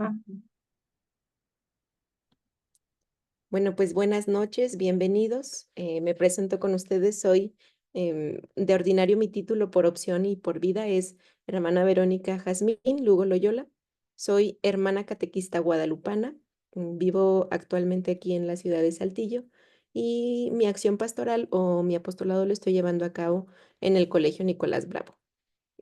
Ah, Bueno, pues buenas noches, bienvenidos. Me presento con ustedes. Soy de ordinario, mi título por opción y por vida es hermana Verónica Jazmín Lugo Loyola. Soy hermana catequista guadalupana. Vivo actualmente aquí en la ciudad de Saltillo y mi acción pastoral o mi apostolado lo estoy llevando a cabo en el Colegio Nicolás Bravo.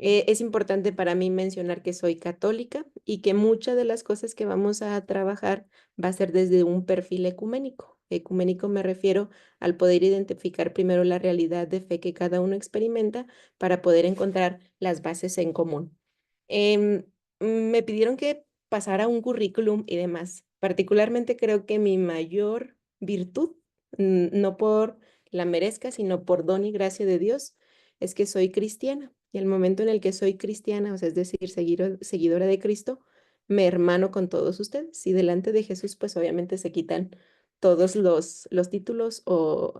Es importante para mí mencionar que soy católica y que muchas de las cosas que vamos a trabajar va a ser desde un perfil ecuménico. Ecuménico me refiero al poder identificar primero la realidad de fe que cada uno experimenta para poder encontrar las bases en común. Em, Me pidieron que pasara un currículum y demás. Particularmente creo que mi mayor virtud, no por la merezca, sino por don y gracia de Dios, es que soy cristiana. Y el momento en el que soy cristiana, o sea, es decir, seguidora de Cristo, me hermano con todos ustedes. Y delante de Jesús, pues obviamente se quitan todos los títulos o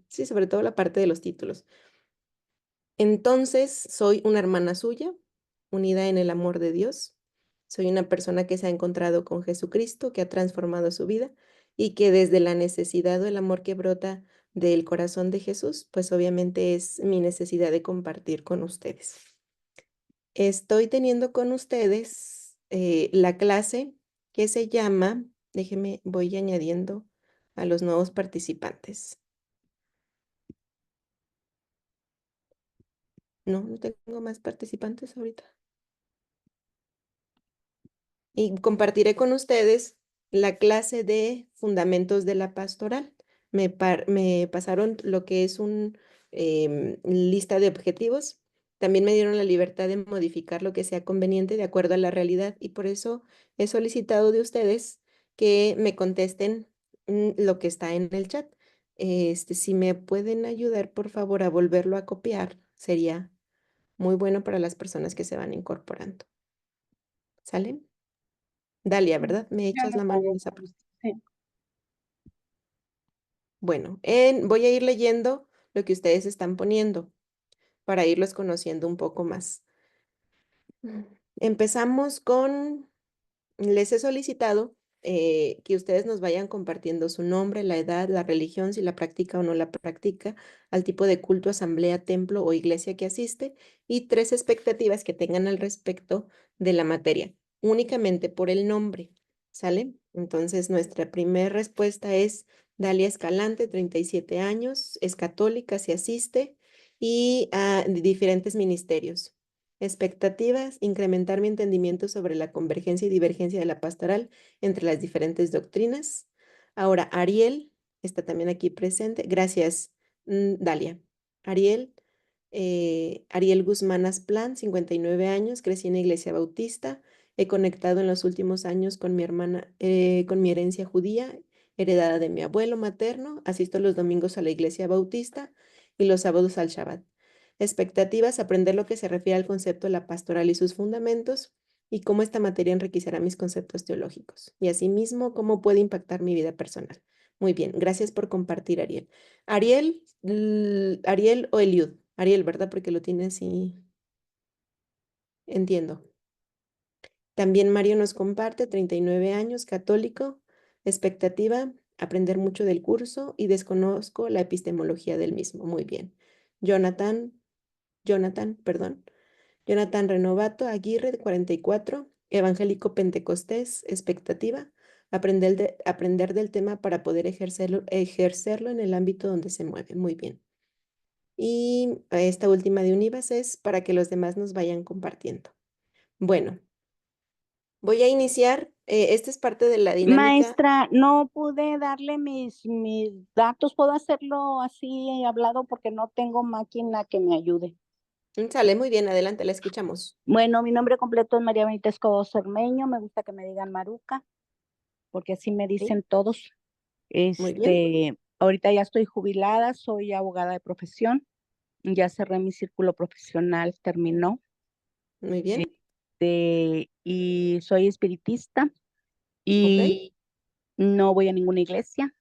sí, sobre todo la parte de los títulos. Entonces, soy una hermana suya, unida en el amor de Dios. Soy una persona que se ha encontrado con Jesucristo, que ha transformado su vida y que desde la necesidad o el amor que brota del corazón de Jesús, pues obviamente es mi necesidad de compartir con ustedes. Estoy teniendo con ustedes la clase que se llama, déjeme, voy añadiendo a los nuevos participantes. No, no tengo más participantes ahorita. Y compartiré con ustedes la clase de Fundamentos de la Pastoral. Me pasaron lo que es un lista de objetivos. También me dieron la libertad de modificar lo que sea conveniente de acuerdo a la realidad y por eso he solicitado de ustedes que me contesten lo que está en el chat. Si me pueden ayudar, por favor, a volverlo a copiar, sería muy bueno para las personas que se van incorporando. ¿Sale? Dalia, ¿verdad? ¿Me ya echas lo la mano en pongo esa con parte? gusto. Sí. Bueno, voy a ir leyendo lo que ustedes están poniendo para irlos conociendo un poco más. Mm. Empezamos con, les he solicitado que ustedes nos vayan compartiendo su nombre, la edad, la religión, si la practica o no la practica, al tipo de culto, asamblea, templo o iglesia que asiste y tres expectativas que tengan al respecto de la materia, únicamente por el nombre, ¿sale? Entonces, nuestra primera respuesta es Dalia Escalante, 37 años, es católica, se asiste y a diferentes ministerios. Expectativas, incrementar mi entendimiento sobre la convergencia y divergencia de la pastoral entre las diferentes doctrinas. Ahora, Ariel está también aquí presente. Gracias, Dalia. Ariel, Ariel Guzmán Asplan, 59 años, crecí en la iglesia bautista. He conectado en los últimos años con mi hermana, con mi herencia judía, heredada de mi abuelo materno. Asisto los domingos a la iglesia bautista y los sábados al Shabbat. Expectativas, aprender lo que se refiere al concepto de la pastoral y sus fundamentos y cómo esta materia enriquecerá mis conceptos teológicos y asimismo cómo puede impactar mi vida personal. Muy bien, gracias por compartir, Ariel. Ariel, Ariel o Eliud. Ariel, ¿verdad? Porque lo tiene así, entiendo. También Mario nos comparte, 39 años, católico, expectativa, aprender mucho del curso y desconozco la epistemología del mismo. Muy bien. Jonathan, perdón. Jonathan Renovato Aguirre, de 44, evangélico pentecostés, expectativa, aprender del tema para poder ejercerlo en el ámbito donde se mueve. Muy bien. Y esta última de Univas es para que los demás nos vayan compartiendo. Bueno, voy a iniciar. Esta es parte de la dinámica. Maestra, no pude darle mis datos. ¿Puedo hacerlo así hablado porque no tengo máquina que me ayude? Sale muy bien, adelante, la escuchamos. Bueno, mi nombre completo es María Benita Escobar Cermeño. Me gusta que me digan Maruca, porque así me ¿Sí? dicen todos. Muy bien, Ahorita ya estoy jubilada, soy abogada de profesión. Ya cerré mi círculo profesional, terminó. muy bien, Y soy espiritista ok, y no voy a ninguna iglesia.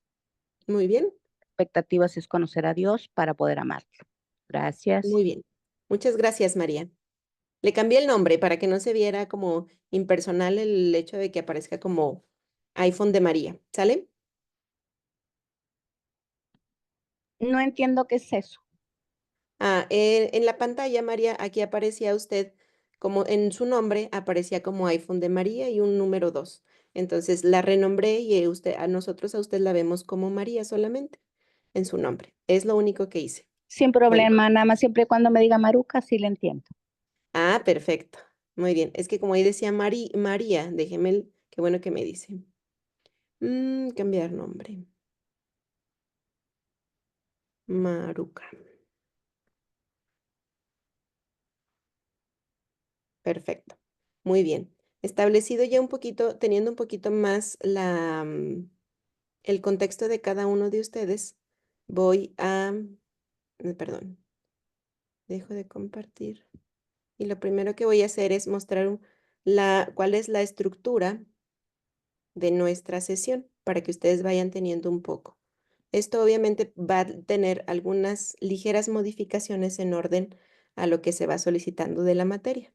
muy bien, Expectativas es conocer a Dios para poder amarlo. Gracias. muy bien. Muchas gracias, María. Le cambié el nombre para que no se viera como impersonal el hecho de que aparezca como iPhone de María, ¿sale? No entiendo qué es eso. En la pantalla, María, aquí aparecía usted como en su nombre, aparecía como iPhone de María y un número 2. Entonces la renombré y a usted la vemos como María solamente en su nombre. Es lo único que hice. Sin Bueno, problema, nada más siempre y cuando me diga Maruca, sí le entiendo. perfecto. Muy bien. Es que como ahí decía María, qué bueno que me dice. Cambiar nombre. Maruca. Perfecto. Muy bien. Establecido ya un poquito, teniendo un poquito más el contexto de cada uno de ustedes, voy a, perdón, dejo de compartir. Y lo primero que voy a hacer es mostrar cuál es la estructura de nuestra sesión para que ustedes vayan teniendo un poco. Esto obviamente va a tener algunas ligeras modificaciones en orden a lo que se va solicitando de la materia.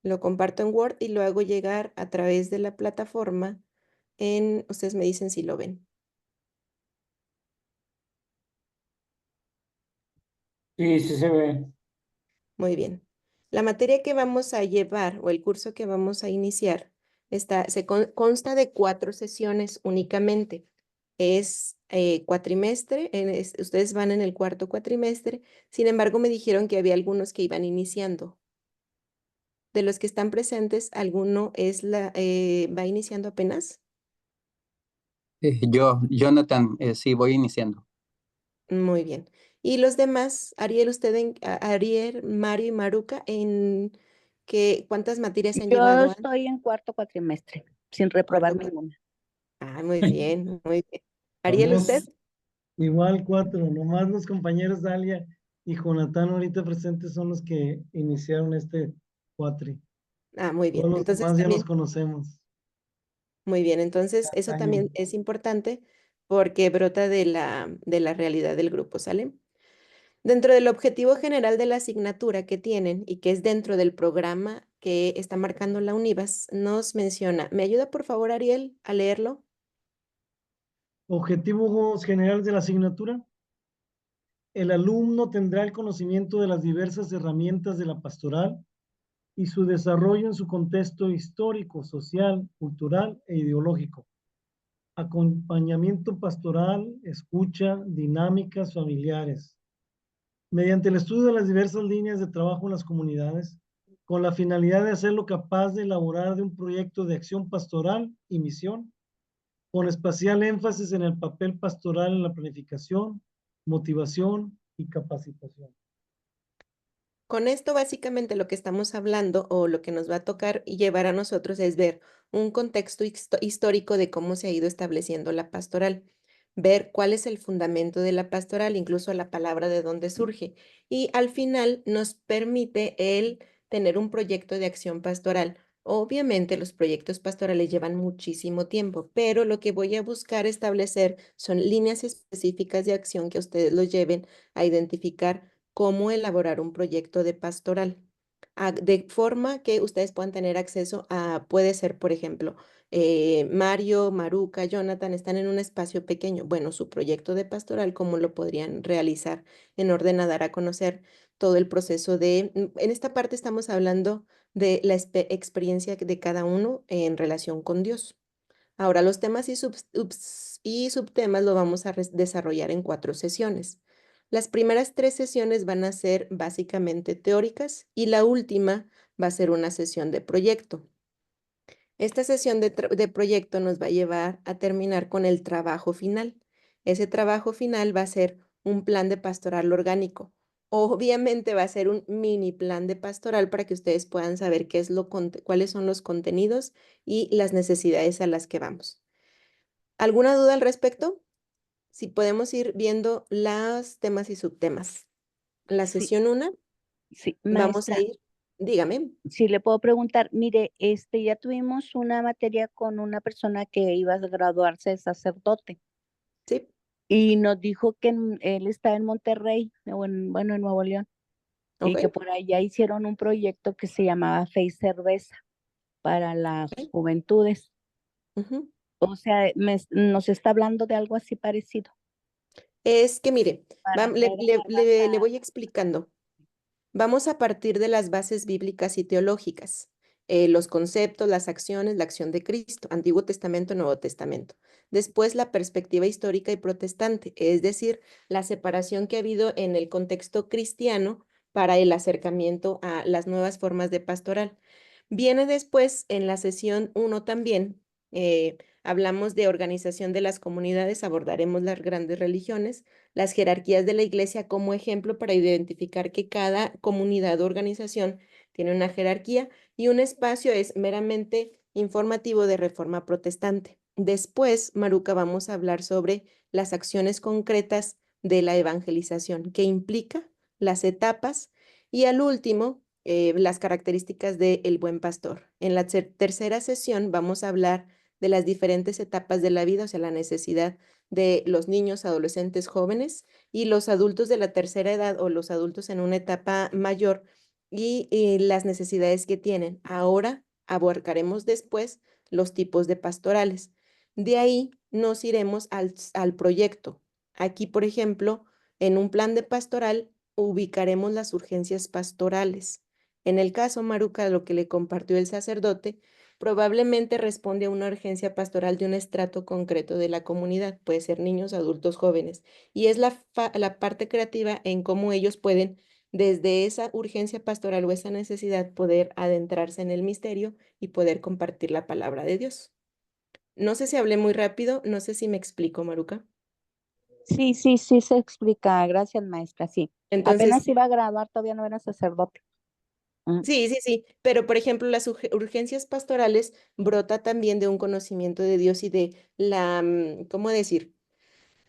Lo comparto en Word y lo hago llegar a través de la plataforma ustedes me dicen si lo ven. Sí, sí se ve. Muy bien. La materia que vamos a llevar o el curso que vamos a iniciar consta de 4 sesiones únicamente. Es cuatrimestre, ustedes van en el cuarto cuatrimestre, sin embargo me dijeron que había algunos que iban iniciando. De los que están presentes, ¿alguno va iniciando apenas? Jonathan, sí, voy iniciando. Muy bien. Y los demás, Ariel, Ariel, Mario y Maruca, ¿cuántas materias han Yo llevado antes? estoy en cuarto cuatrimestre, sin reprobar Cuarto ninguna. Muy bien, muy bien. Ariel, ¿usted? Vamos igual cuatro, nomás los compañeros Dalia y Jonathan ahorita presentes son los que iniciaron este cuatri. Muy bien. Todos los Entonces demás ya nos también, conocemos. muy bien. Entonces, eso Año. también es importante porque brota de la realidad del grupo, ¿sale? Dentro del objetivo general de la asignatura que tienen y que es dentro del programa que está marcando la Univas, nos menciona. ¿Me ayuda, por favor, Ariel, a leerlo? Objetivos generales de la asignatura. El alumno tendrá el conocimiento de las diversas herramientas de la pastoral y su desarrollo en su contexto histórico, social, cultural e ideológico. Acompañamiento pastoral, escucha, dinámicas familiares. Mediante el estudio de las diversas líneas de trabajo en las comunidades, con la finalidad de hacerlo capaz de elaborar de un proyecto de acción pastoral y misión, con especial énfasis en el papel pastoral en la planificación, motivación y capacitación. Con esto básicamente lo que estamos hablando o lo que nos va a tocar y llevar a nosotros es ver un contexto histórico de cómo se ha ido estableciendo la pastoral, ver cuál es el fundamento de la pastoral, incluso la palabra de dónde surge. Y al final nos permite el tener un proyecto de acción pastoral. Obviamente los proyectos pastorales llevan muchísimo tiempo, pero lo que voy a buscar establecer son líneas específicas de acción que ustedes los lleven a identificar cómo elaborar un proyecto de pastoral, de forma que ustedes puedan tener acceso puede ser, por ejemplo, Mario, Maruca, Jonathan están en un espacio pequeño. Bueno, su proyecto de pastoral, ¿cómo lo podrían realizar en orden a dar a conocer todo el proceso en esta parte estamos hablando de la experiencia de cada uno en relación con Dios. Ahora, los temas y subtemas lo vamos a desarrollar en 4 sesiones. Las primeras 3 sesiones van a ser básicamente teóricas y la última va a ser una sesión de proyecto. Esta sesión de proyecto nos va a llevar a terminar con el trabajo final. Ese trabajo final va a ser un plan de pastoral orgánico. Obviamente va a ser un mini plan de pastoral para que ustedes puedan saber cuáles son los contenidos y las necesidades a las que vamos. ¿Alguna duda al respecto? Si podemos ir viendo los temas y subtemas. La Sí, sesión 1, sí, vamos a maestra, ir, dígame, si le puedo preguntar, mire, ya tuvimos una materia con una persona que iba a graduarse de sacerdote. ¿sí? y nos dijo que él está en Monterrey, bueno, en Nuevo León, y ¿Ok? que por allá hicieron un proyecto que se llamaba Face Cerveza para las Ok. juventudes. Ujú. O sea, nos está hablando de algo así parecido Es que mire, para le, traer a le- la le- le raza. voy explicando. Vamos a partir de las bases bíblicas y teológicas, los conceptos, las acciones, la acción de Cristo, Antiguo Testamento, Nuevo Testamento. Después la perspectiva histórica y protestante, es decir, la separación que ha habido en el contexto cristiano para el acercamiento a las nuevas formas de pastoral. Viene después en la sesión 1 también, hablamos de organización de las comunidades, abordaremos las grandes religiones, las jerarquías de la iglesia como ejemplo para identificar que cada comunidad o organización tiene una jerarquía y un espacio es meramente informativo de reforma protestante. Después, Maruca, vamos a hablar sobre las acciones concretas de la evangelización, que implica las etapas y al último, las características del buen pastor. En la tercera sesión vamos a hablar de las diferentes etapas de la vida, o sea, la necesidad de los niños, adolescentes, jóvenes y los adultos de la tercera edad o los adultos en una etapa mayor y las necesidades que tienen. Ahora abarcaremos después los tipos de pastorales. De ahí nos iremos al proyecto. Aquí, por ejemplo, en un plan de pastoral ubicaremos las urgencias pastorales. En el caso, Maruca, lo que le compartió el sacerdote, probablemente responde a una urgencia pastoral de un estrato concreto de la comunidad, puede ser niños, adultos, jóvenes, y es la parte creativa en cómo ellos pueden, desde esa urgencia pastoral o esa necesidad, poder adentrarse en el misterio y poder compartir la palabra de Dios. No sé si hablé muy rápido, no sé si me explico, Maruca. Sí, sí, sí se explica. Gracias, maestra. Sí. Entonces, Apenas iba a graduar, todavía no era sacerdote. Mm. sí, sí, sí, pero por ejemplo, las urgencias pastorales brota también de un conocimiento de Dios y de ¿cómo decir?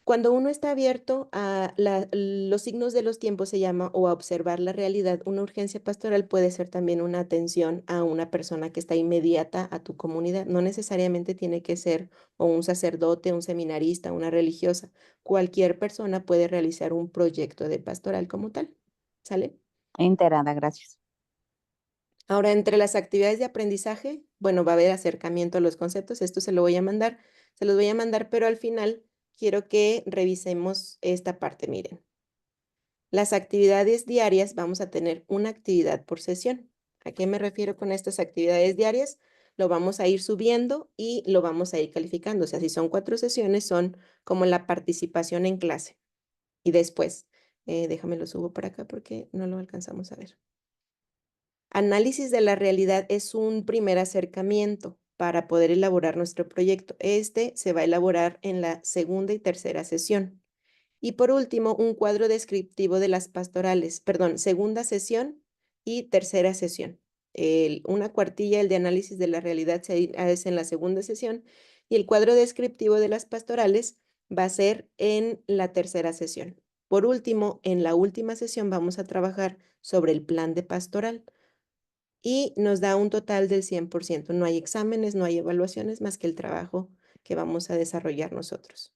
Cuando uno está abierto a los signos de los tiempos se llama o a observar la realidad, una urgencia pastoral puede ser también una atención a una persona que está inmediata a tu comunidad. No necesariamente tiene que ser o un sacerdote, un seminarista, una religiosa. Cualquier persona puede realizar un proyecto de pastoral como tal. ¿Sale? Enterada, gracias. Ahora, entre las actividades de aprendizaje, bueno, va a haber acercamiento a los conceptos. Esto se lo voy a mandar, se los voy a mandar, pero al final quiero que revisemos esta parte. Miren, las actividades diarias, vamos a tener una actividad por sesión. ¿A qué me refiero con estas actividades diarias? Lo vamos a ir subiendo y lo vamos a ir calificando. O sea, si son 4 sesiones, son como la participación en clase. Y después, déjame lo subo por acá porque no lo alcanzamos a ver. Análisis de la realidad es un primer acercamiento para poder elaborar nuestro proyecto. Este se va a elaborar en la segunda y tercera sesión. Y por último, un cuadro descriptivo de las pastorales, perdón, segunda sesión y tercera sesión. Una cuartilla, el de análisis de la realidad se hace en la segunda sesión y el cuadro descriptivo de las pastorales va a ser en la tercera sesión. Por último, en la última sesión vamos a trabajar sobre el plan de pastoral y nos da un total del 100%. No hay exámenes, no hay evaluaciones más que el trabajo que vamos a desarrollar nosotros.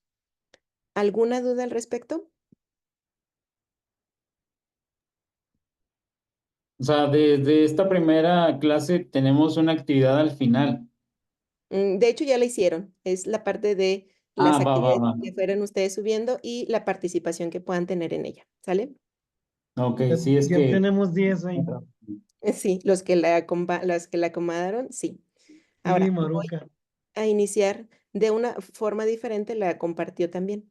¿Alguna duda al respecto? O sea, de esta primera clase tenemos una actividad al final. De hecho, ya la hicieron. Es la parte de Ah, las va, va, actividades va. que fueron ustedes subiendo y la participación que puedan tener en ella. ¿Sale? Ok, Ya, sí, es ya que... tenemos 10 ahí. Sí, los que la acomodaron, sí. Sí, Ahora, voy Maruca. a iniciar de una forma diferente, la compartió también.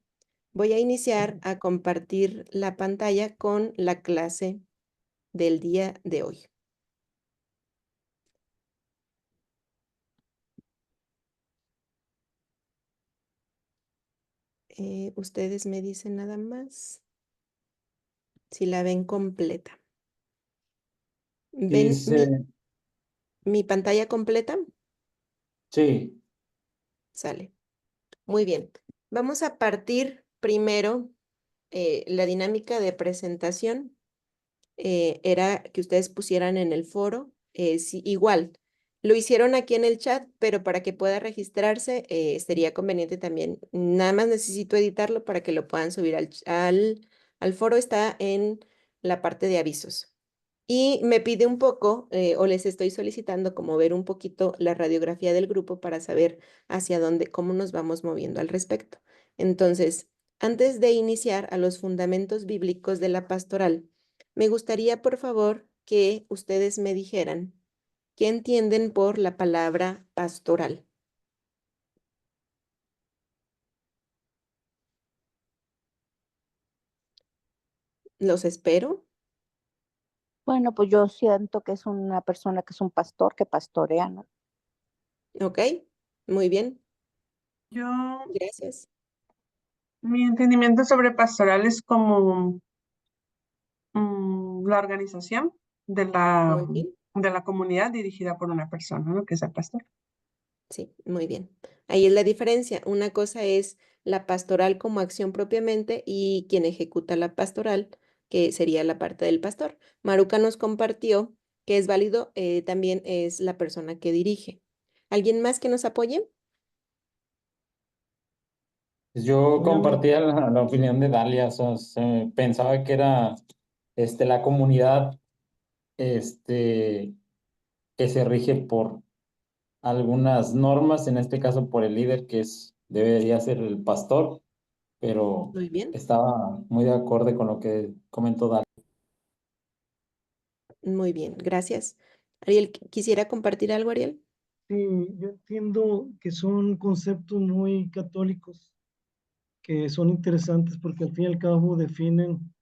Voy a iniciar a compartir la pantalla con la clase del día de hoy. Ustedes me dicen nada más si la ven completa. ¿Ven Dice, mi pantalla completa? sí, Sale. Muy bien. Vamos a partir primero la dinámica de presentación. Era que ustedes pusieran en el foro, igual, Lo hicieron aquí en el chat, pero para que pueda registrarse sería conveniente también. Nada más necesito editarlo para que lo puedan subir al foro. Está en la parte de avisos. Y me pide un poco, o les estoy solicitando como ver un poquito la radiografía del grupo para saber hacia dónde, cómo nos vamos moviendo al respecto. Entonces, antes de iniciar a los fundamentos bíblicos de la pastoral, me gustaría, por favor, que ustedes me dijeran qué entienden por la palabra pastoral. Los espero, Bueno, pues yo siento que es una persona que es un pastor que pastorea, ¿no? ¿ok? Muy bien, Yo, gracias. mi entendimiento sobre pastoral es como la organización Muy bien. de la comunidad dirigida por una persona, ¿no? Que es el pastor. Sí, muy bien. Ahí es la diferencia. Una cosa es la pastoral como acción propiamente y quien ejecuta la pastoral, que sería la parte del pastor. Maruca nos compartió que es válido, también es la persona que dirige. ¿Alguien más que nos apoye? Yo Obviamente, compartía la opinión de Dalia, o sea, pensaba que era la comunidad este, que se rige por algunas normas, en este caso por el líder, debería ser el pastor, pero Muy bien, estaba muy de acuerdo con lo que comentó Dalia. muy bien, gracias. Ariel, ¿quisiera compartir algo, Ariel? sí, yo entiendo que son conceptos muy católicos, que son interesantes porque al fin y al cabo definen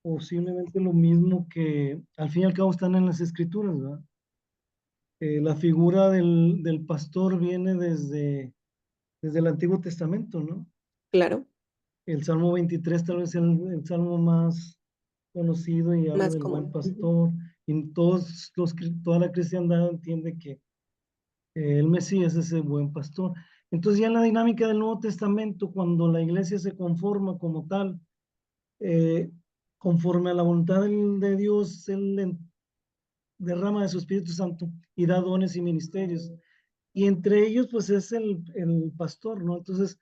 posiblemente lo mismo que al fin y al cabo están en las escrituras, ¿verdad? La figura del pastor viene desde el Antiguo Testamento, ¿no? Claro, El Salmo 23 tal vez es el salmo más conocido y habla más del buen común. pastor. Y toda la cristiandad entiende que el Mesías es el buen pastor. Entonces ya en la dinámica del Nuevo Testamento, cuando la iglesia se conforma como tal, eh, conforme a la voluntad de Dios, Él derrama de su Espíritu Santo y da dones y ministerios. Y entre ellos, pues es el pastor, ¿no? Entonces,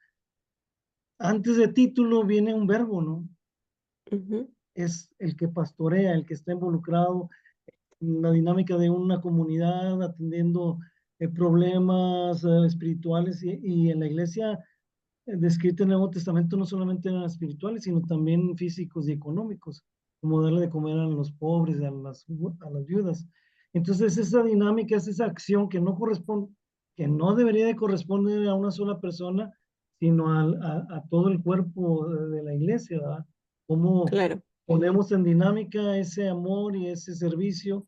antes de título viene un verbo, ¿no? Ujú, Es el que pastorea, el que está involucrado en la dinámica de una comunidad, atendiendo problemas espirituales y en la iglesia descrita en el Nuevo Testamento no solamente eran espirituales, sino también físicos y económicos, como darle de comer a los pobres, a las viudas. Entonces, esa dinámica es esa acción que no corresponde, que no debería de corresponder a una sola persona, sino a todo el cuerpo de la iglesia, ¿verdad? Cómo claro. ponemos en dinámica ese amor y ese servicio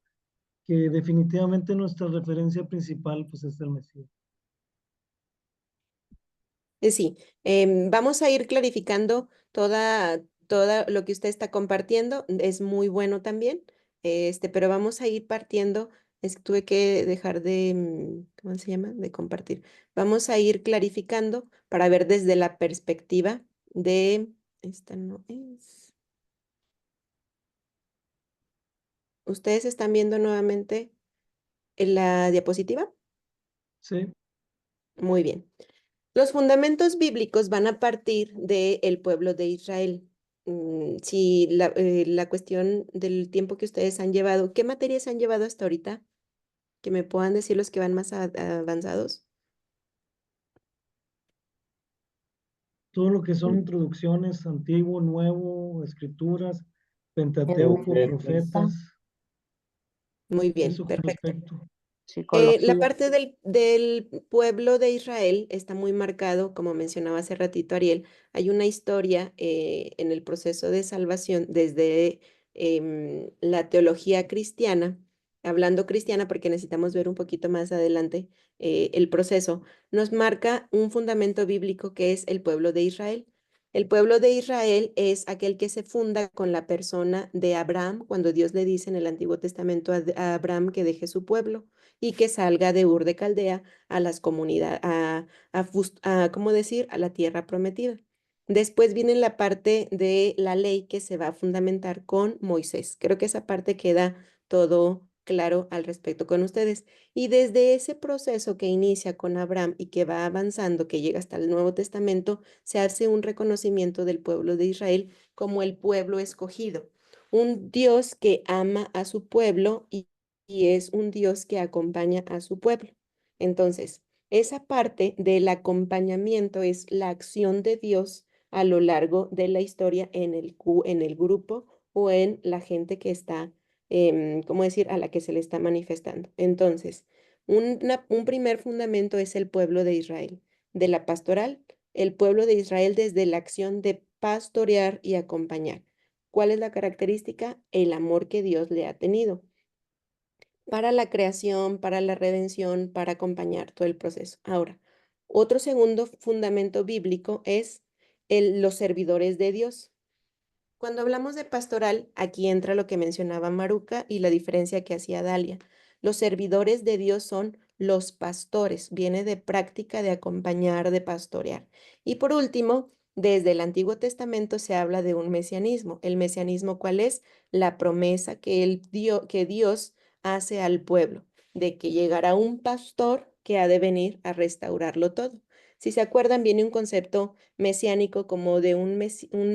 que definitivamente nuestra referencia principal pues es el Mesías. Sí, vamos a ir clarificando toda lo que usted está compartiendo. Es muy bueno también, pero vamos a ir partiendo. Es que tuve que dejar de, ¿cómo se llama? De compartir. Vamos a ir clarificando para ver desde la perspectiva de, esta no es. ¿Ustedes están viendo nuevamente en la diapositiva? Sí, Muy bien. Los fundamentos bíblicos van a partir del pueblo de Israel. Si la cuestión del tiempo que ustedes han llevado, ¿qué materias han llevado hasta ahorita? Que me puedan decir los que van más avanzados. todo lo que son Mm, introducciones, antiguo, nuevo, escrituras, Pentateuco, Hermenéutica, profetas, Muy bien, eso con perfecto. respecto. La psicología. parte del pueblo de Israel está muy marcado, como mencionaba hace ratito Ariel, hay una historia en el proceso de salvación desde la teología cristiana, hablando cristiana porque necesitamos ver un poquito más adelante el proceso, nos marca un fundamento bíblico que es el pueblo de Israel. El pueblo de Israel es aquel que se funda con la persona de Abraham, cuando Dios le dice en el Antiguo Testamento a Abraham que deje su pueblo y que salga de Ur de Caldea a las comunidades, ¿cómo decir? A la tierra prometida. Después viene la parte de la ley que se va a fundamentar con Moisés. Creo que esa parte queda todo claro al respecto con ustedes. Y desde ese proceso que inicia con Abraham y que va avanzando, que llega hasta el Nuevo Testamento, se hace un reconocimiento del pueblo de Israel como el pueblo escogido, un Dios que ama a su pueblo y es un Dios que acompaña a su pueblo. Entonces, esa parte del acompañamiento es la acción de Dios a lo largo de la historia en el grupo o en la gente que está, ¿cómo decir?, a la que se le está manifestando. Entonces, un primer fundamento es el pueblo de Israel. De la pastoral, el pueblo de Israel desde la acción de pastorear y acompañar. ¿Cuál es la característica? El amor que Dios le ha tenido para la creación, para la redención, para acompañar todo el proceso. Ahora, otro segundo fundamento bíblico es los servidores de Dios. Cuando hablamos de pastoral, aquí entra lo que mencionaba Maruca y la diferencia que hacía Dalia. Los servidores de Dios son los pastores, viene de práctica de acompañar, de pastorear. Y por último, desde el Antiguo Testamento se habla de un mesianismo. ¿El mesianismo cuál es? La promesa que Dios hace al pueblo, de que llegará un pastor que ha de venir a restaurarlo todo. Si se acuerdan, viene un concepto mesiánico como de un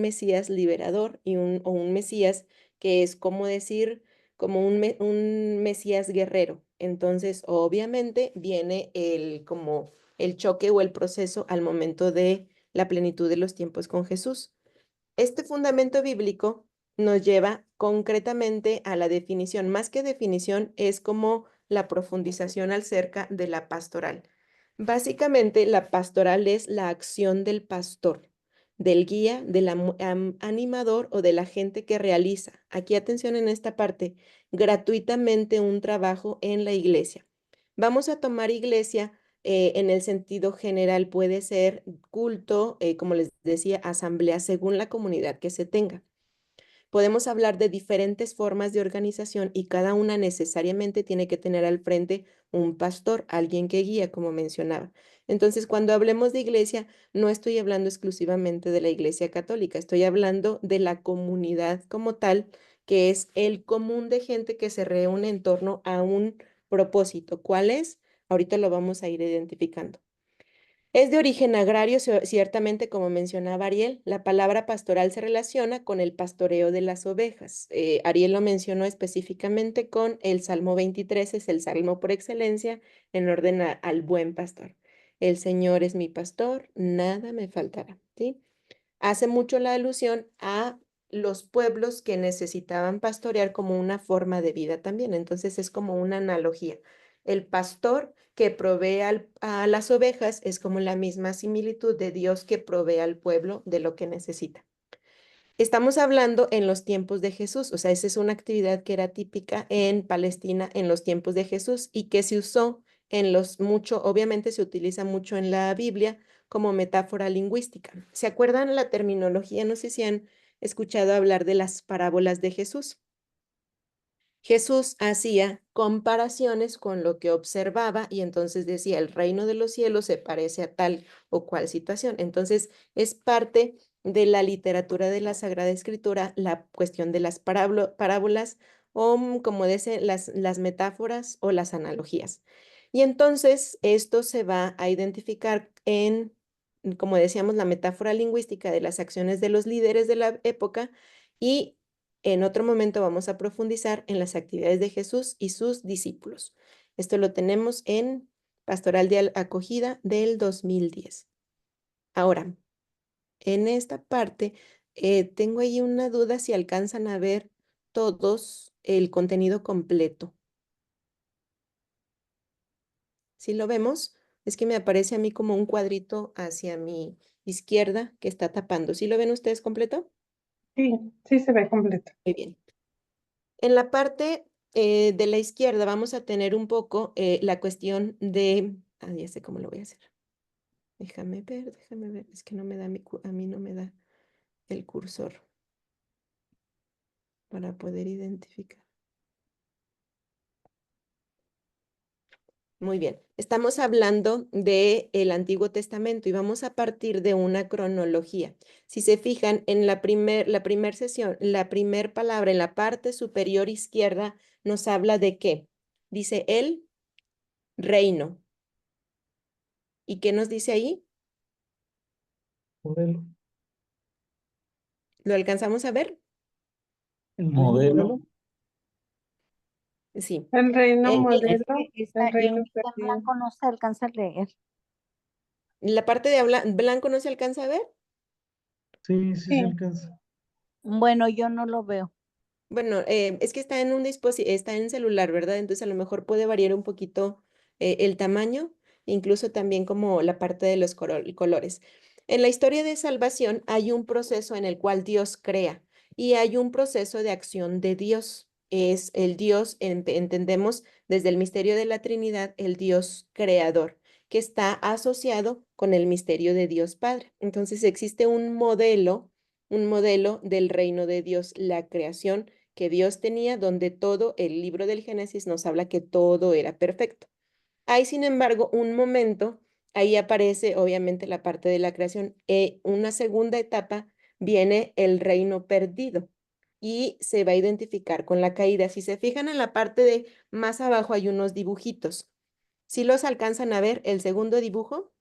Mesías liberador o un Mesías que es como decir, como un Mesías guerrero. Entonces, obviamente, viene como el choque o el proceso al momento de la plenitud de los tiempos con Jesús. Este fundamento bíblico nos lleva concretamente a la definición. Más que definición, es como la profundización acerca de la pastoral. Básicamente, la pastoral es la acción del pastor, del guía, del animador o de la gente que realiza, aquí atención en esta parte, gratuitamente un trabajo en la iglesia. Vamos a tomar iglesia en el sentido general, puede ser culto, como les decía, asamblea, según la comunidad que se tenga. Podemos hablar de diferentes formas de organización y cada una necesariamente tiene que tener al frente un pastor, alguien que guía, como mencionaba. Entonces, cuando hablemos de iglesia, no estoy hablando exclusivamente de la iglesia católica, estoy hablando de la comunidad como tal, que es el común de gente que se reúne en torno a un propósito. ¿Cuál es? Ahorita lo vamos a ir identificando. Es de origen agrario, ciertamente, como mencionaba Ariel, la palabra pastoral se relaciona con el pastoreo de las ovejas. Ariel lo mencionó específicamente con el Salmo 23, es el salmo por excelencia en orden al buen pastor. El Señor es mi pastor, nada me faltará, ¿sí? Hace mucho la alusión a los pueblos que necesitaban pastorear como una forma de vida también. Entonces es como una analogía. El pastor que provee a las ovejas es como la misma similitud de Dios que provee al pueblo de lo que necesita. Estamos hablando en los tiempos de Jesús, o sea, esa es una actividad que era típica en Palestina en los tiempos de Jesús y que se usó obviamente se utiliza mucho en la Biblia como metáfora lingüística. ¿Se acuerdan la terminología? No sé si han escuchado hablar de las parábolas de Jesús. Jesús hacía comparaciones con lo que observaba y entonces decía, el reino de los cielos se parece a tal o cual situación. Entonces, es parte de la literatura de la Sagrada Escritura la cuestión de las parábolas o, como dicen, las metáforas o las analogías. Y entonces, esto se va a identificar en, como decíamos, la metáfora lingüística de las acciones de los líderes de la época y en otro momento vamos a profundizar en las actividades de Jesús y sus discípulos. Esto lo tenemos en Pastoral de Acogida del 2010. Ahora, en esta parte, tengo ahí una duda si alcanzan a ver todos el contenido completo. Si lo vemos, es que me aparece a mí como un cuadrito hacia mi izquierda que está tapando. ¿Sí lo ven ustedes completo? Sí, sí se ve completo. Muy bien. En la parte de la izquierda vamos a tener un poco la cuestión de, ya sé cómo lo voy a hacer. Déjame ver, es que no me da a mí no me da el cursor para poder identificar. Muy bien. Estamos hablando del Antiguo Testamento y vamos a partir de una cronología. Si se fijan en la primer sesión, la primer palabra en la parte superior izquierda nos habla de qué. Dice el reino. ¿Y qué nos dice ahí? Modelo. ¿Lo alcanzamos a ver? El reino Modelo. modelo. Sí. El reino Eh, modelo, Que el reino en perdido. blanco no se alcanza a leer. la parte de blanco no se alcanza a ver. Sí, sí se Sí. alcanza. Bueno, yo no lo veo. Bueno, es que está en un dispositivo, está en celular, ¿verdad? Entonces a lo mejor puede variar un poquito el tamaño, incluso también como la parte de los colores. En la historia de salvación hay un proceso en el cual Dios crea y hay un proceso de acción de Dios. Es el Dios, entendemos desde el misterio de la Trinidad, el Dios creador, que está asociado con el misterio de Dios Padre. Entonces existe un modelo del reino de Dios, la creación que Dios tenía, donde todo el libro del Génesis nos habla que todo era perfecto. Hay, sin embargo, un momento, ahí aparece obviamente la parte de la creación, una segunda etapa viene el reino perdido y se va a identificar con la caída. Si se fijan en la parte de más abajo hay unos dibujitos. Si los alcanzan a ver, el segundo dibujo,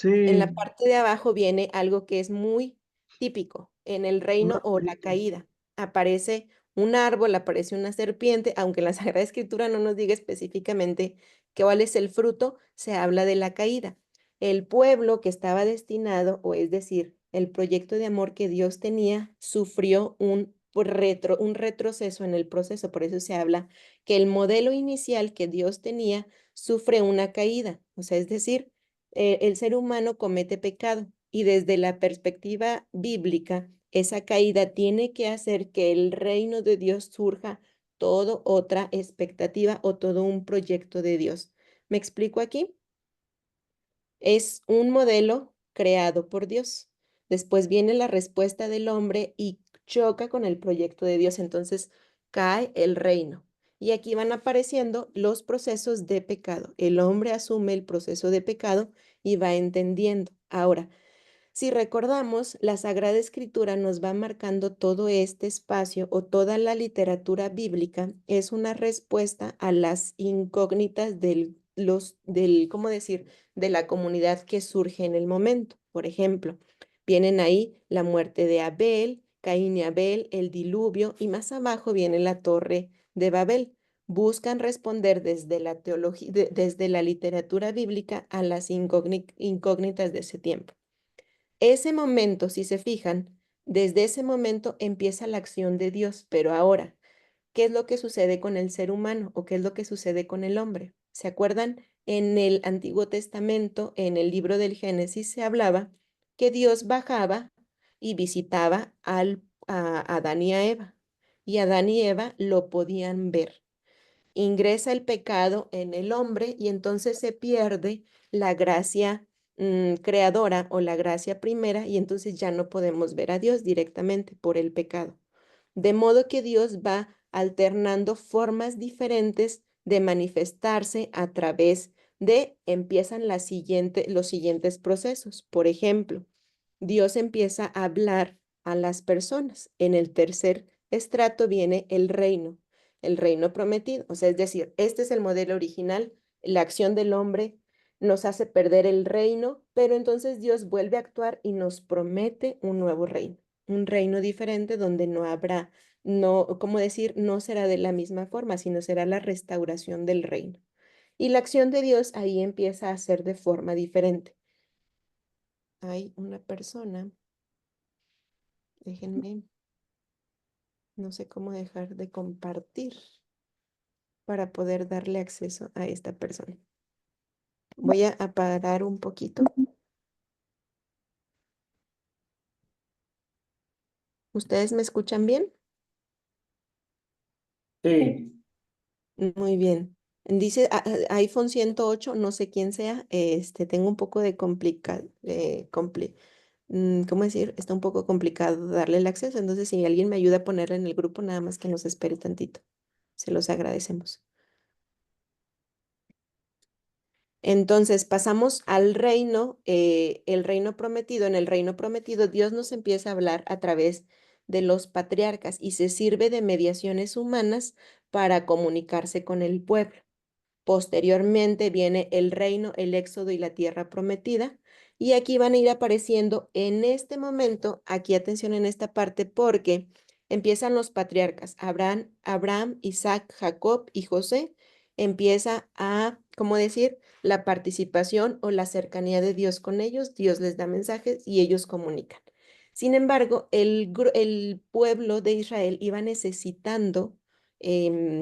en la Sí, parte de abajo viene algo que es muy típico en el un reino o la arbolito. caída. Aparece un árbol, aparece una serpiente, aunque la Sagrada Escritura no nos diga específicamente cuál es el fruto, se habla de la caída. El pueblo que estaba destinado, o es decir, el proyecto de amor que Dios tenía, sufrió un retroceso en el proceso. Por eso se habla que el modelo inicial que Dios tenía sufre una caída. O sea, es decir, el ser humano comete pecado y desde la perspectiva bíblica, esa caída tiene que hacer que el reino de Dios surja todo otra expectativa o todo un proyecto de Dios. ¿Me explico aquí? Es un modelo creado por Dios. Después viene la respuesta del hombre y choca con el proyecto de Dios. Entonces cae el reino. Y aquí van apareciendo los procesos de pecado. El hombre asume el proceso de pecado y va entendiendo. Ahora, si recordamos, la Sagrada Escritura nos va marcando todo este espacio o toda la literatura bíblica es una respuesta a las incógnitas ¿cómo decir?, de la comunidad que surge en el momento. Por ejemplo, vienen ahí la muerte de Abel, Caín y Abel, el diluvio y más abajo viene la torre de Babel. Buscan responder desde la teología, desde la literatura bíblica a las incógnitas de ese tiempo. Ese momento, si se fijan, desde ese momento empieza la acción de Dios, pero ahora, ¿qué es lo que sucede con el ser humano o qué es lo que sucede con el hombre? ¿Se acuerdan? En el Antiguo Testamento, en el libro del Génesis, se hablaba que Dios bajaba y visitaba a Adán y a Eva, y Adán y Eva lo podían ver. Ingresa el pecado en el hombre y entonces se pierde la gracia creadora o la gracia primera y entonces ya no podemos ver a Dios directamente por el pecado. De modo que Dios va alternando formas diferentes de manifestarse a través empiezan los siguientes procesos. Por ejemplo, Dios empieza a hablar a las personas. En el tercer estrato viene el reino prometido. O sea, es decir, este es el modelo original, la acción del hombre nos hace perder el reino, pero entonces Dios vuelve a actuar y nos promete un nuevo reino, un reino diferente donde no habrá, no, ¿cómo decir? No será de la misma forma, sino será la restauración del reino. Y la acción de Dios ahí empieza a ser de forma diferente. Hay una persona, déjenme, no sé cómo dejar de compartir para poder darle acceso a esta persona. Voy a parar un poquito. ¿Ustedes me escuchan bien? Sí. Muy bien. Dice iPhone 108, no sé quién sea, tengo un poco de ¿cómo decir? Está un poco complicado darle el acceso, entonces si alguien me ayuda a ponerla en el grupo, nada más que nos espere tantito. Se los agradecemos. Entonces pasamos al reino, el reino prometido. En el reino prometido, Dios nos empieza a hablar a través de los patriarcas y se sirve de mediaciones humanas para comunicarse con el pueblo. Posteriormente viene el reino, el éxodo y la tierra prometida. Y aquí van a ir apareciendo en este momento, aquí atención en esta parte, porque empiezan los patriarcas, Abraham, Isaac, Jacob y José. Empieza a, ¿cómo decir? La participación o la cercanía de Dios con ellos. Dios les da mensajes y ellos comunican. Sin embargo, el pueblo de Israel iba necesitando,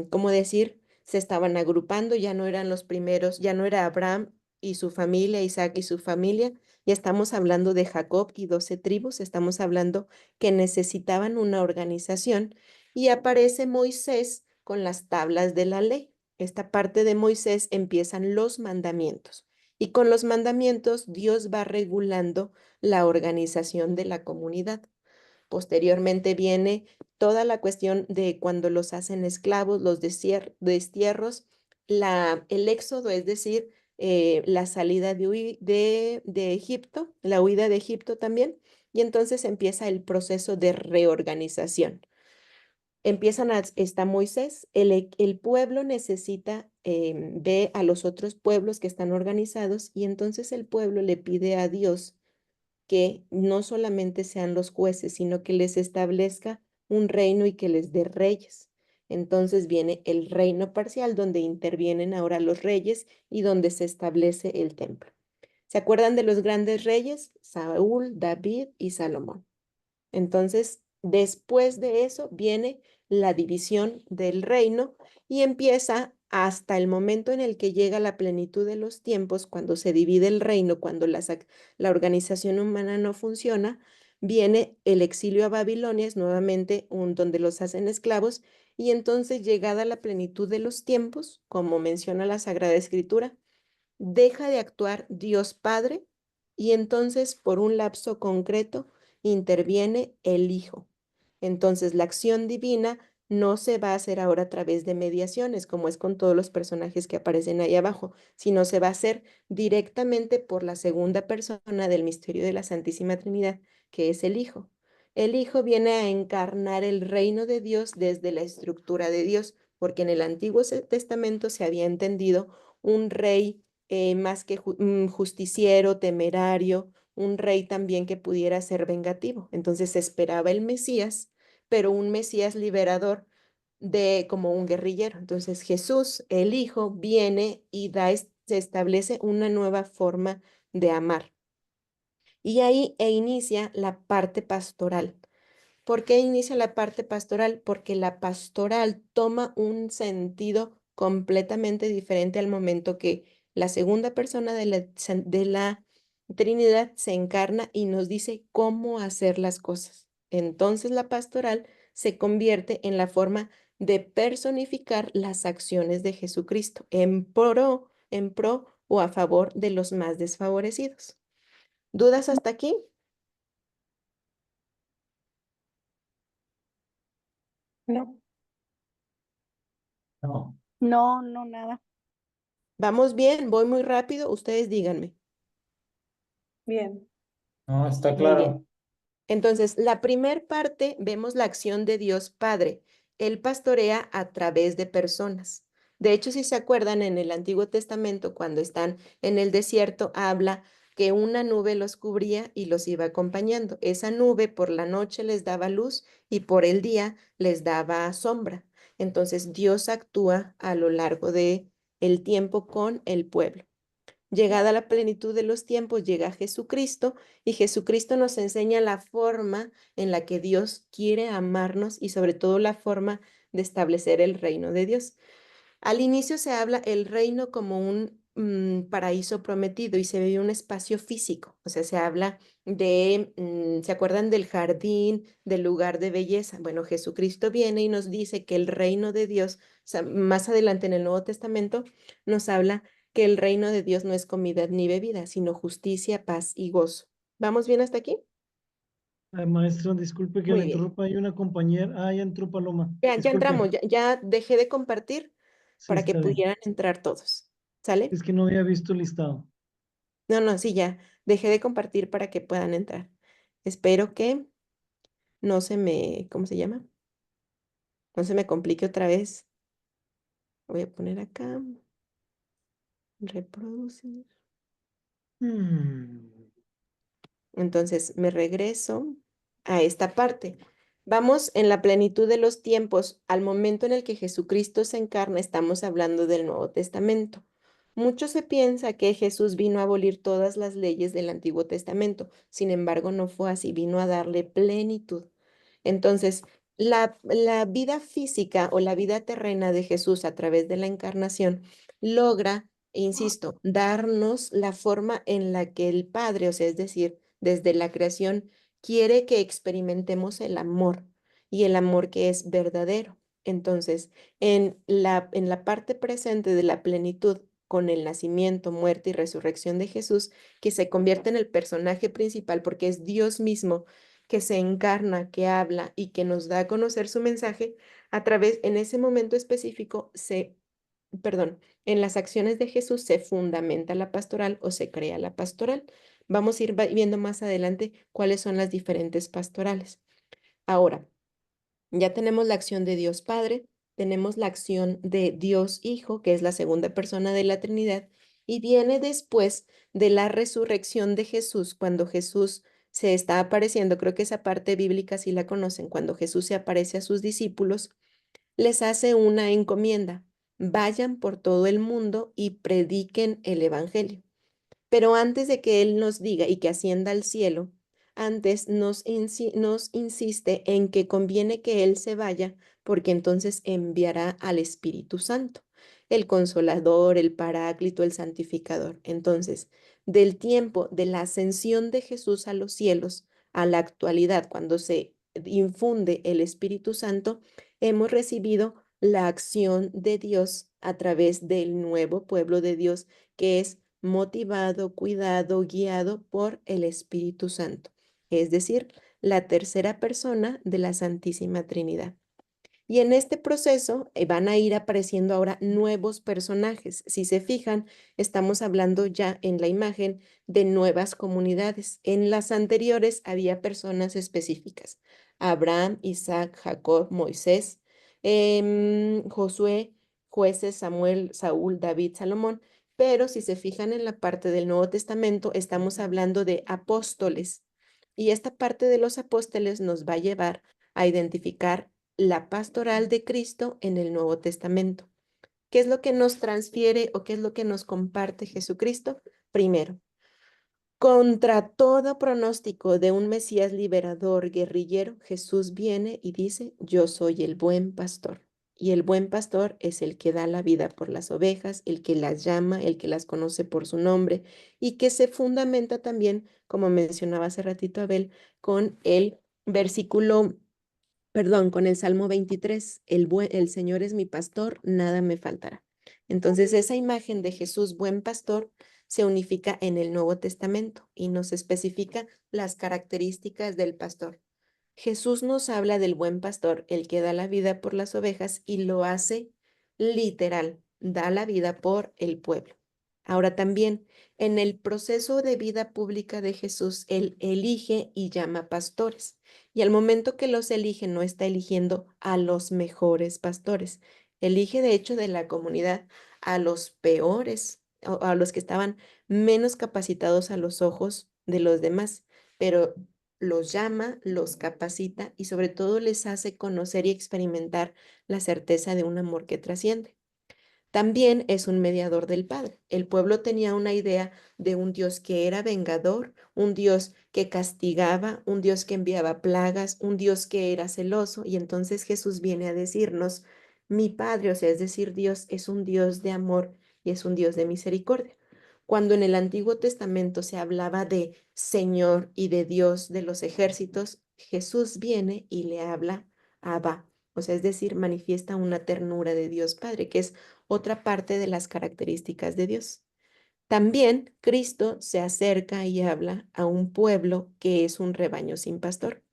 ¿cómo decir? Se estaban agrupando, ya no eran los primeros, ya no era Abraham y su familia, Isaac y su familia, ya estamos hablando de Jacob y 12 tribus, estamos hablando que necesitaban una organización y aparece Moisés con las tablas de la ley. Esta parte de Moisés empiezan los mandamientos y con los mandamientos Dios va regulando la organización de la comunidad. Posteriormente viene toda la cuestión de cuando los hacen esclavos, los destierros, el éxodo, es decir, la salida de Egipto, la huida de Egipto también, y entonces empieza el proceso de reorganización. Está Moisés, el pueblo necesita, ve a los otros pueblos que están organizados y entonces el pueblo le pide a Dios que no solamente sean los jueces, sino que les establezca un reino y que les dé reyes. Entonces viene el reino parcial donde intervienen ahora los reyes y donde se establece el templo. ¿Se acuerdan de los grandes reyes? Saúl, David y Salomón. Entonces, después de eso viene la división del reino y empieza hasta el momento en el que llega la plenitud de los tiempos, cuando se divide el reino, cuando la organización humana no funciona, viene el exilio a Babilonia, es nuevamente donde los hacen esclavos, y entonces llegada la plenitud de los tiempos, como menciona la Sagrada Escritura, deja de actuar Dios Padre y entonces por un lapso concreto interviene el Hijo. Entonces la acción divina no se va a hacer ahora a través de mediaciones, como es con todos los personajes que aparecen ahí abajo, sino se va a hacer directamente por la segunda persona del misterio de la Santísima Trinidad, que es el Hijo. El Hijo viene a encarnar el reino de Dios desde la estructura de Dios, porque en el Antiguo Testamento se había entendido un rey más que justiciero, temerario, un rey también que pudiera ser vengativo. Entonces se esperaba el Mesías, pero un Mesías liberador como un guerrillero. Entonces Jesús, el Hijo, viene y se establece una nueva forma de amar. Y ahí inicia la parte pastoral. ¿Por qué inicia la parte pastoral? Porque la pastoral toma un sentido completamente diferente al momento que la segunda persona de la Trinidad se encarna y nos dice cómo hacer las cosas. Entonces la pastoral se convierte en la forma de personificar las acciones de Jesucristo en pro o a favor de los más desfavorecidos. ¿Dudas hasta aquí? No, No, No, no, nada. ¿Vamos bien? ¿Voy muy rápido? Ustedes díganme. bien. no, está Muy bien. claro. Entonces, la primer parte vemos la acción de Dios Padre. Él pastorea a través de personas. De hecho, si se acuerdan, en el Antiguo Testamento, cuando están en el desierto, habla que una nube los cubría y los iba acompañando. Esa nube por la noche les daba luz y por el día les daba sombra. Entonces, Dios actúa a lo largo de el tiempo con el pueblo. Llegada la plenitud de los tiempos, llega Jesucristo y Jesucristo nos enseña la forma en la que Dios quiere amarnos y sobre todo la forma de establecer el reino de Dios. Al inicio se habla el reino como un paraíso prometido y se ve un espacio físico, o sea, se habla ¿se acuerdan del jardín, del lugar de belleza? Bueno, Jesucristo viene y nos dice que el reino de Dios, o sea, más adelante en el Nuevo Testamento, nos habla que el reino de Dios no es comida ni bebida, sino justicia, paz y gozo. ¿Vamos bien hasta aquí? Maestra, disculpe que la Muy bien. interrumpa. Hay una compañera. Ah, ya entró Paloma. Ya Disculpe. entramos, ya dejé de compartir Sí, para que está bien. pudieran entrar todos. ¿Sale? Es que no había visto el listado. No, sí, ya. Dejé de compartir para que puedan entrar. Espero que no se me, ¿cómo se llama? No se me complique otra vez. Voy a poner acá, reproducir. Entonces me regreso a esta parte. Vamos en la plenitud de los tiempos. Al momento en el que Jesucristo se encarna, estamos hablando del Nuevo Testamento. Mucho se piensa que Jesús vino a abolir todas las leyes del Antiguo Testamento. Sin embargo, no fue así, vino a darle plenitud. Entonces, la vida física o la vida terrena de Jesús a través de la encarnación logra, insisto, darnos la forma en la que el Padre, o sea, es decir, desde la creación, quiere que experimentemos el amor y el amor que es verdadero. Entonces, en la parte presente de la plenitud, con el nacimiento, muerte y resurrección de Jesús, que se convierte en el personaje principal porque es Dios mismo que se encarna, que habla y que nos da a conocer su mensaje, a través, en ese momento específico, en las acciones de Jesús se fundamenta la pastoral o se crea la pastoral. Vamos a ir viendo más adelante cuáles son las diferentes pastorales. Ahora, ya tenemos la acción de Dios Padre, tenemos la acción de Dios Hijo, que es la segunda persona de la Trinidad, y viene después de la resurrección de Jesús, cuando Jesús se está apareciendo, creo que esa parte bíblica sí la conocen, cuando Jesús se aparece a sus discípulos, les hace una encomienda: vayan por todo el mundo y prediquen el Evangelio. Pero antes de que Él nos diga y que ascienda al cielo, antes nos insiste en que conviene que Él se vaya, porque entonces enviará al Espíritu Santo, el Consolador, el Paráclito, el Santificador. Entonces, del tiempo de la ascensión de Jesús a los cielos a la actualidad, cuando se infunde el Espíritu Santo, hemos recibido la acción de Dios a través del nuevo pueblo de Dios, que es motivado, cuidado, guiado por el Espíritu Santo, es decir, la tercera persona de la Santísima Trinidad. Y en este proceso van a ir apareciendo ahora nuevos personajes. Si se fijan, estamos hablando ya en la imagen de nuevas comunidades. En las anteriores había personas específicas: Abraham, Isaac, Jacob, Moisés, Josué, jueces, Samuel, Saúl, David, Salomón. Pero si se fijan en la parte del Nuevo Testamento, estamos hablando de apóstoles. Y esta parte de los apóstoles nos va a llevar a identificar la pastoral de Cristo en el Nuevo Testamento. ¿Qué es lo que nos transfiere o qué es lo que nos comparte Jesucristo? Primero, contra todo pronóstico de un Mesías liberador, guerrillero, Jesús viene y dice: yo soy el buen pastor. Y el buen pastor es el que da la vida por las ovejas, el que las llama, el que las conoce por su nombre y que se fundamenta también, como mencionaba hace ratito Abel, con el versículo con el Salmo 23: el Señor es mi pastor, nada me faltará. Entonces, esa imagen de Jesús, buen pastor, se unifica en el Nuevo Testamento y nos especifica las características del pastor. Jesús nos habla del buen pastor, el que da la vida por las ovejas, y lo hace literal, da la vida por el pueblo. Ahora también, en el proceso de vida pública de Jesús, Él elige y llama pastores. Y al momento que los elige, no está eligiendo a los mejores pastores. Elige, de hecho, de la comunidad a los peores, o a los que estaban menos capacitados a los ojos de los demás. Pero los llama, los capacita y sobre todo les hace conocer y experimentar la certeza de un amor que trasciende. También es un mediador del Padre. El pueblo tenía una idea de un Dios que era vengador, un Dios que castigaba, un Dios que enviaba plagas, un Dios que era celoso. Y entonces Jesús viene a decirnos: mi Padre, o sea, es decir, Dios es un Dios de amor y es un Dios de misericordia. Cuando en el Antiguo Testamento se hablaba de Señor y de Dios de los ejércitos, Jesús viene y le habla a Abba, o sea, es decir, manifiesta una ternura de Dios Padre, que es otra parte de las características de Dios. También Cristo se acerca y habla a un pueblo que es un rebaño sin pastor.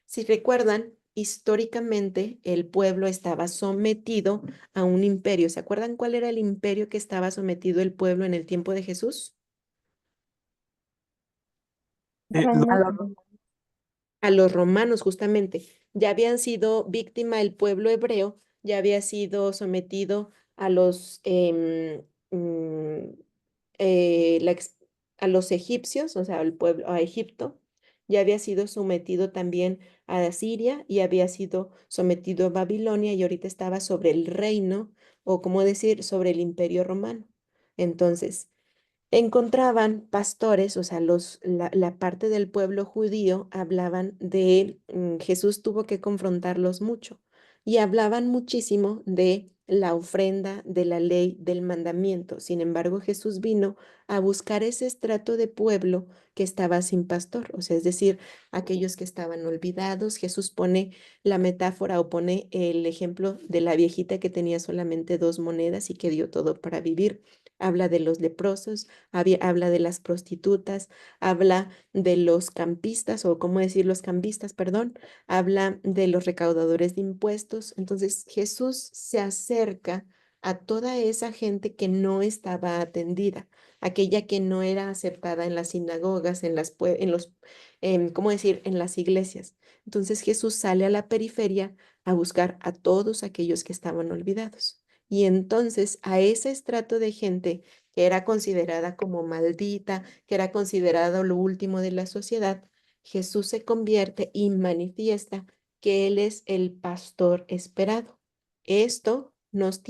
Si recuerdan, históricamente el pueblo estaba sometido a un imperio. ¿Se acuerdan cuál era el imperio que estaba sometido el pueblo en el tiempo de Jesús? A los A los romanos, justamente. Ya habían sido víctima el pueblo hebreo, ya había sido sometido a los, mm, eh, la ex- a los egipcios, o sea, al pueblo, a Egipto, ya había sido sometido también a Siria y había sido sometido a Babilonia y ahorita estaba sobre el reino, o como decir, sobre el imperio romano. Entonces, encontraban pastores, o sea, la parte del pueblo judío hablaban de, Jesús tuvo que confrontarlos mucho y hablaban muchísimo de la ofrenda, de la ley, del mandamiento. Sin embargo, Jesús vino a buscar ese estrato de pueblo que estaba sin pastor, o sea, es decir, aquellos que estaban olvidados. Jesús pone la metáfora o pone el ejemplo de la viejita que tenía solamente 2 monedas y que dio todo para vivir. Habla de los leprosos, habla de las prostitutas, habla de los campistas, o cómo decir los cambistas, perdón, habla de los recaudadores de impuestos. Entonces Jesús se acerca a toda esa gente que no estaba atendida, aquella que no era aceptada en las sinagogas, en los, ¿cómo decir?, en las iglesias. Entonces Jesús sale a la periferia a buscar a todos aquellos que estaban olvidados. Y entonces a ese estrato de gente que era considerada como maldita, que era considerado lo último de la sociedad, Jesús se convierte y manifiesta que Él es el pastor esperado. Esto nos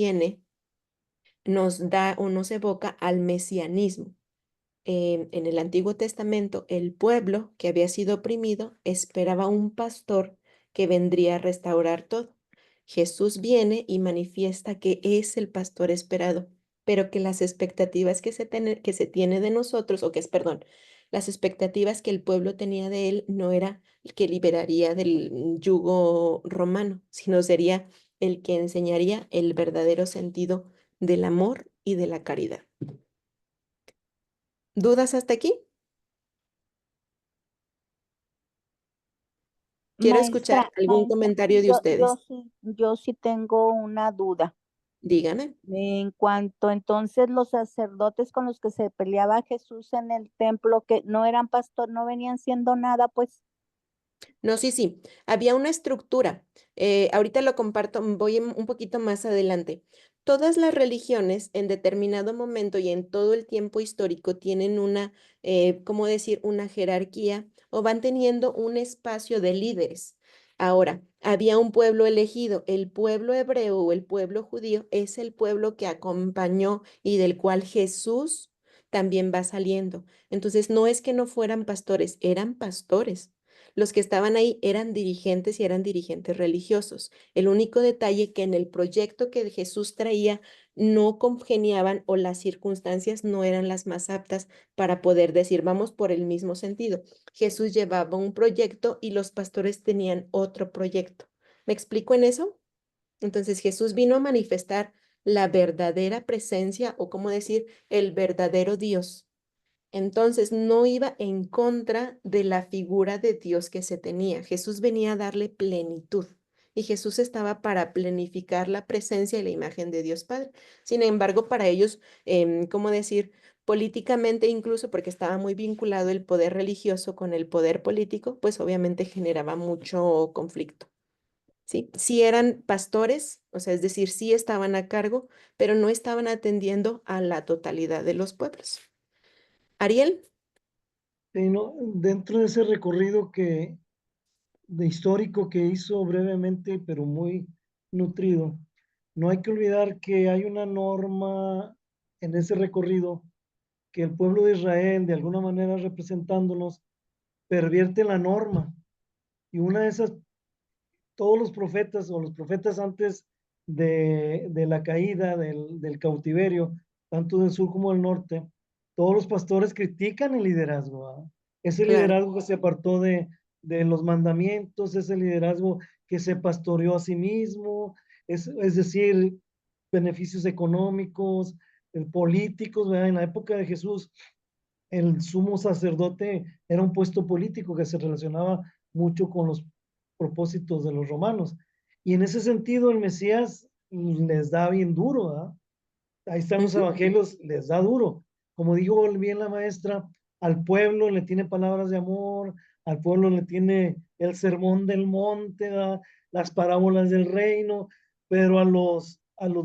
da o nos evoca al mesianismo. En el Antiguo Testamento, el pueblo que había sido oprimido esperaba un pastor que vendría a restaurar todo. Jesús viene y manifiesta que es el pastor esperado, pero que las expectativas que se tiene de nosotros, o que es, perdón, las expectativas que el pueblo tenía de él no era el que liberaría del yugo romano, sino sería el que enseñaría el verdadero sentido del amor y de la caridad. ¿Dudas hasta aquí? Quiero escuchar algún comentario de ustedes. yo sí tengo una duda. Dígame. En cuanto entonces los sacerdotes con los que se peleaba Jesús en el templo, que no eran pastor, no venían siendo nada, pues. No, sí, sí. Había una estructura. Ahorita lo comparto, voy un poquito más adelante. Todas las religiones en determinado momento y en todo el tiempo histórico tienen una, ¿cómo decir?, una jerarquía o van teniendo un espacio de líderes. Ahora, había un pueblo elegido. El pueblo hebreo o el pueblo judío es el pueblo que acompañó y del cual Jesús también va saliendo. Entonces, no es que no fueran pastores, eran pastores. Los que estaban ahí eran dirigentes y eran dirigentes religiosos. El único detalle que en el proyecto que Jesús traía no congeniaban o las circunstancias no eran las más aptas para poder decir, vamos por el mismo sentido. Jesús llevaba un proyecto y los pastores tenían otro proyecto. ¿Me explico en eso? Entonces Jesús vino a manifestar la verdadera presencia o, cómo decir, el verdadero Dios. Entonces no iba en contra de la figura de Dios que se tenía. Jesús venía a darle plenitud y Jesús estaba para plenificar la presencia y la imagen de Dios Padre. Sin embargo, para ellos, ¿cómo decir? Políticamente, incluso porque estaba muy vinculado el poder religioso con el poder político, pues obviamente generaba mucho conflicto. ¿Sí? Sí eran pastores, o sea, es decir, sí estaban a cargo, pero no estaban atendiendo a la totalidad de los pueblos. Ariel. Sí, ¿no? Dentro de ese recorrido de histórico que hizo brevemente, pero muy nutrido, no hay que olvidar que hay una norma en ese recorrido que el pueblo de Israel, de alguna manera representándonos, pervierte la norma. Y una de esas, todos los profetas o los profetas antes de la caída del cautiverio, tanto del sur como del norte, todos los pastores critican el liderazgo. ¿Ah? Ese Claro, liderazgo que se apartó de los mandamientos, ese liderazgo que se pastoreó a sí mismo, es decir, beneficios económicos, políticos, ¿verdad? En la época de Jesús, el sumo sacerdote era un puesto político que se relacionaba mucho con los propósitos de los romanos. Y en ese sentido el Mesías les da bien duro, ¿verdad? Ahí están los Ujú. evangelios, les da duro. Como dijo bien la maestra, al pueblo le tiene palabras de amor, al pueblo le tiene el sermón del monte, ¿verdad? Las parábolas del reino, pero a los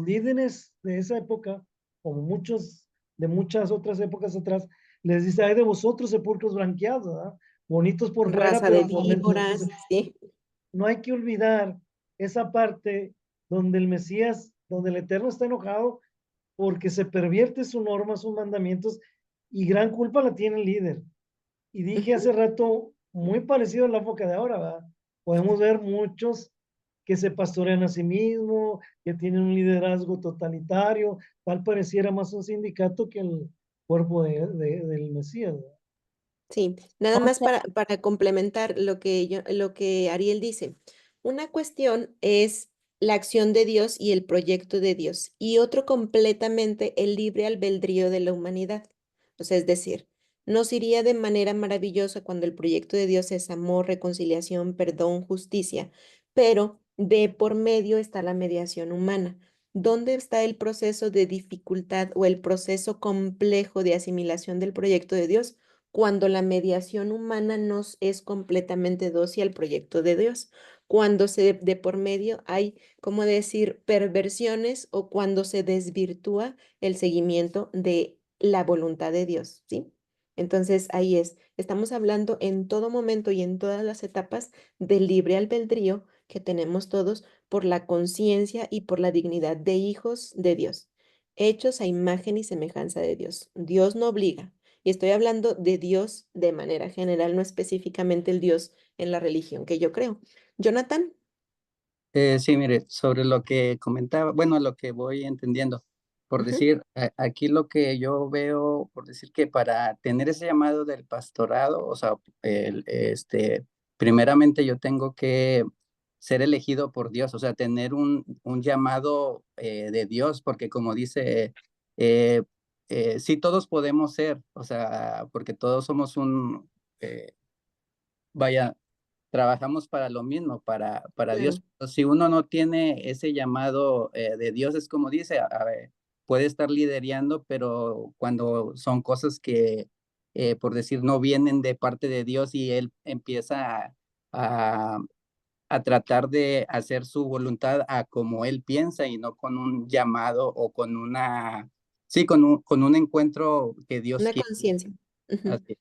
líderes de esa época, como muchos de muchas otras épocas atrás, les dice, ay de vosotros sepulcros blanqueados, ¿verdad? Bonitos por fuera, Raza pero de víboras, sí. no hay que olvidar esa parte donde el Mesías, donde el Eterno está enojado porque se pervierte su norma, sus mandamientos, y gran culpa la tiene el líder. Y dije Ujú. hace rato, muy parecido a la época de ahora, ¿verdad? Podemos ver muchos que se pastorean a sí mismos, que tienen un liderazgo totalitario, tal pareciera más un sindicato que el cuerpo del Mesías, ¿verdad? Sí, nada O más sea, para complementar lo que Ariel dice. Una cuestión es la acción de Dios y el proyecto de Dios, y otro completamente el libre albedrío de la humanidad. O sea, es decir, nos iría de manera maravillosa cuando el proyecto de Dios es amor, reconciliación, perdón, justicia, pero de por medio está la mediación humana. ¿Dónde está el proceso de dificultad o el proceso complejo de asimilación del proyecto de Dios? Cuando la mediación humana nos es completamente dócil al proyecto de Dios, cuando de por medio hay, como decir, perversiones o cuando se desvirtúa el seguimiento de la voluntad de Dios, ¿sí? Entonces ahí estamos hablando en todo momento y en todas las etapas del libre albedrío que tenemos todos por la conciencia y por la dignidad de hijos de Dios, hechos a imagen y semejanza de Dios. Dios no obliga. Y estoy hablando de Dios de manera general, no específicamente el Dios en la religión que yo creo. Jonathan. Sí, mire, sobre lo que comentaba, bueno, lo que voy entendiendo, por Ujú. decir, aquí lo que yo veo, por decir que para tener ese llamado del pastorado, o sea, primeramente yo tengo que ser elegido por Dios, o sea, tener un llamado de Dios, porque como dice, eh, sí todos podemos ser, o sea, porque todos somos eh, vaya, trabajamos para lo mismo, para Dios. Claro. Si uno no tiene ese llamado de Dios, es como dice, a ver, puede estar liderando, pero cuando son cosas que, por decir, no vienen de parte de Dios y él empieza a, a tratar de hacer su voluntad a como él piensa y no con un llamado o con sí, con un encuentro que Dios Una quiere. conciencia. Ujú. Así.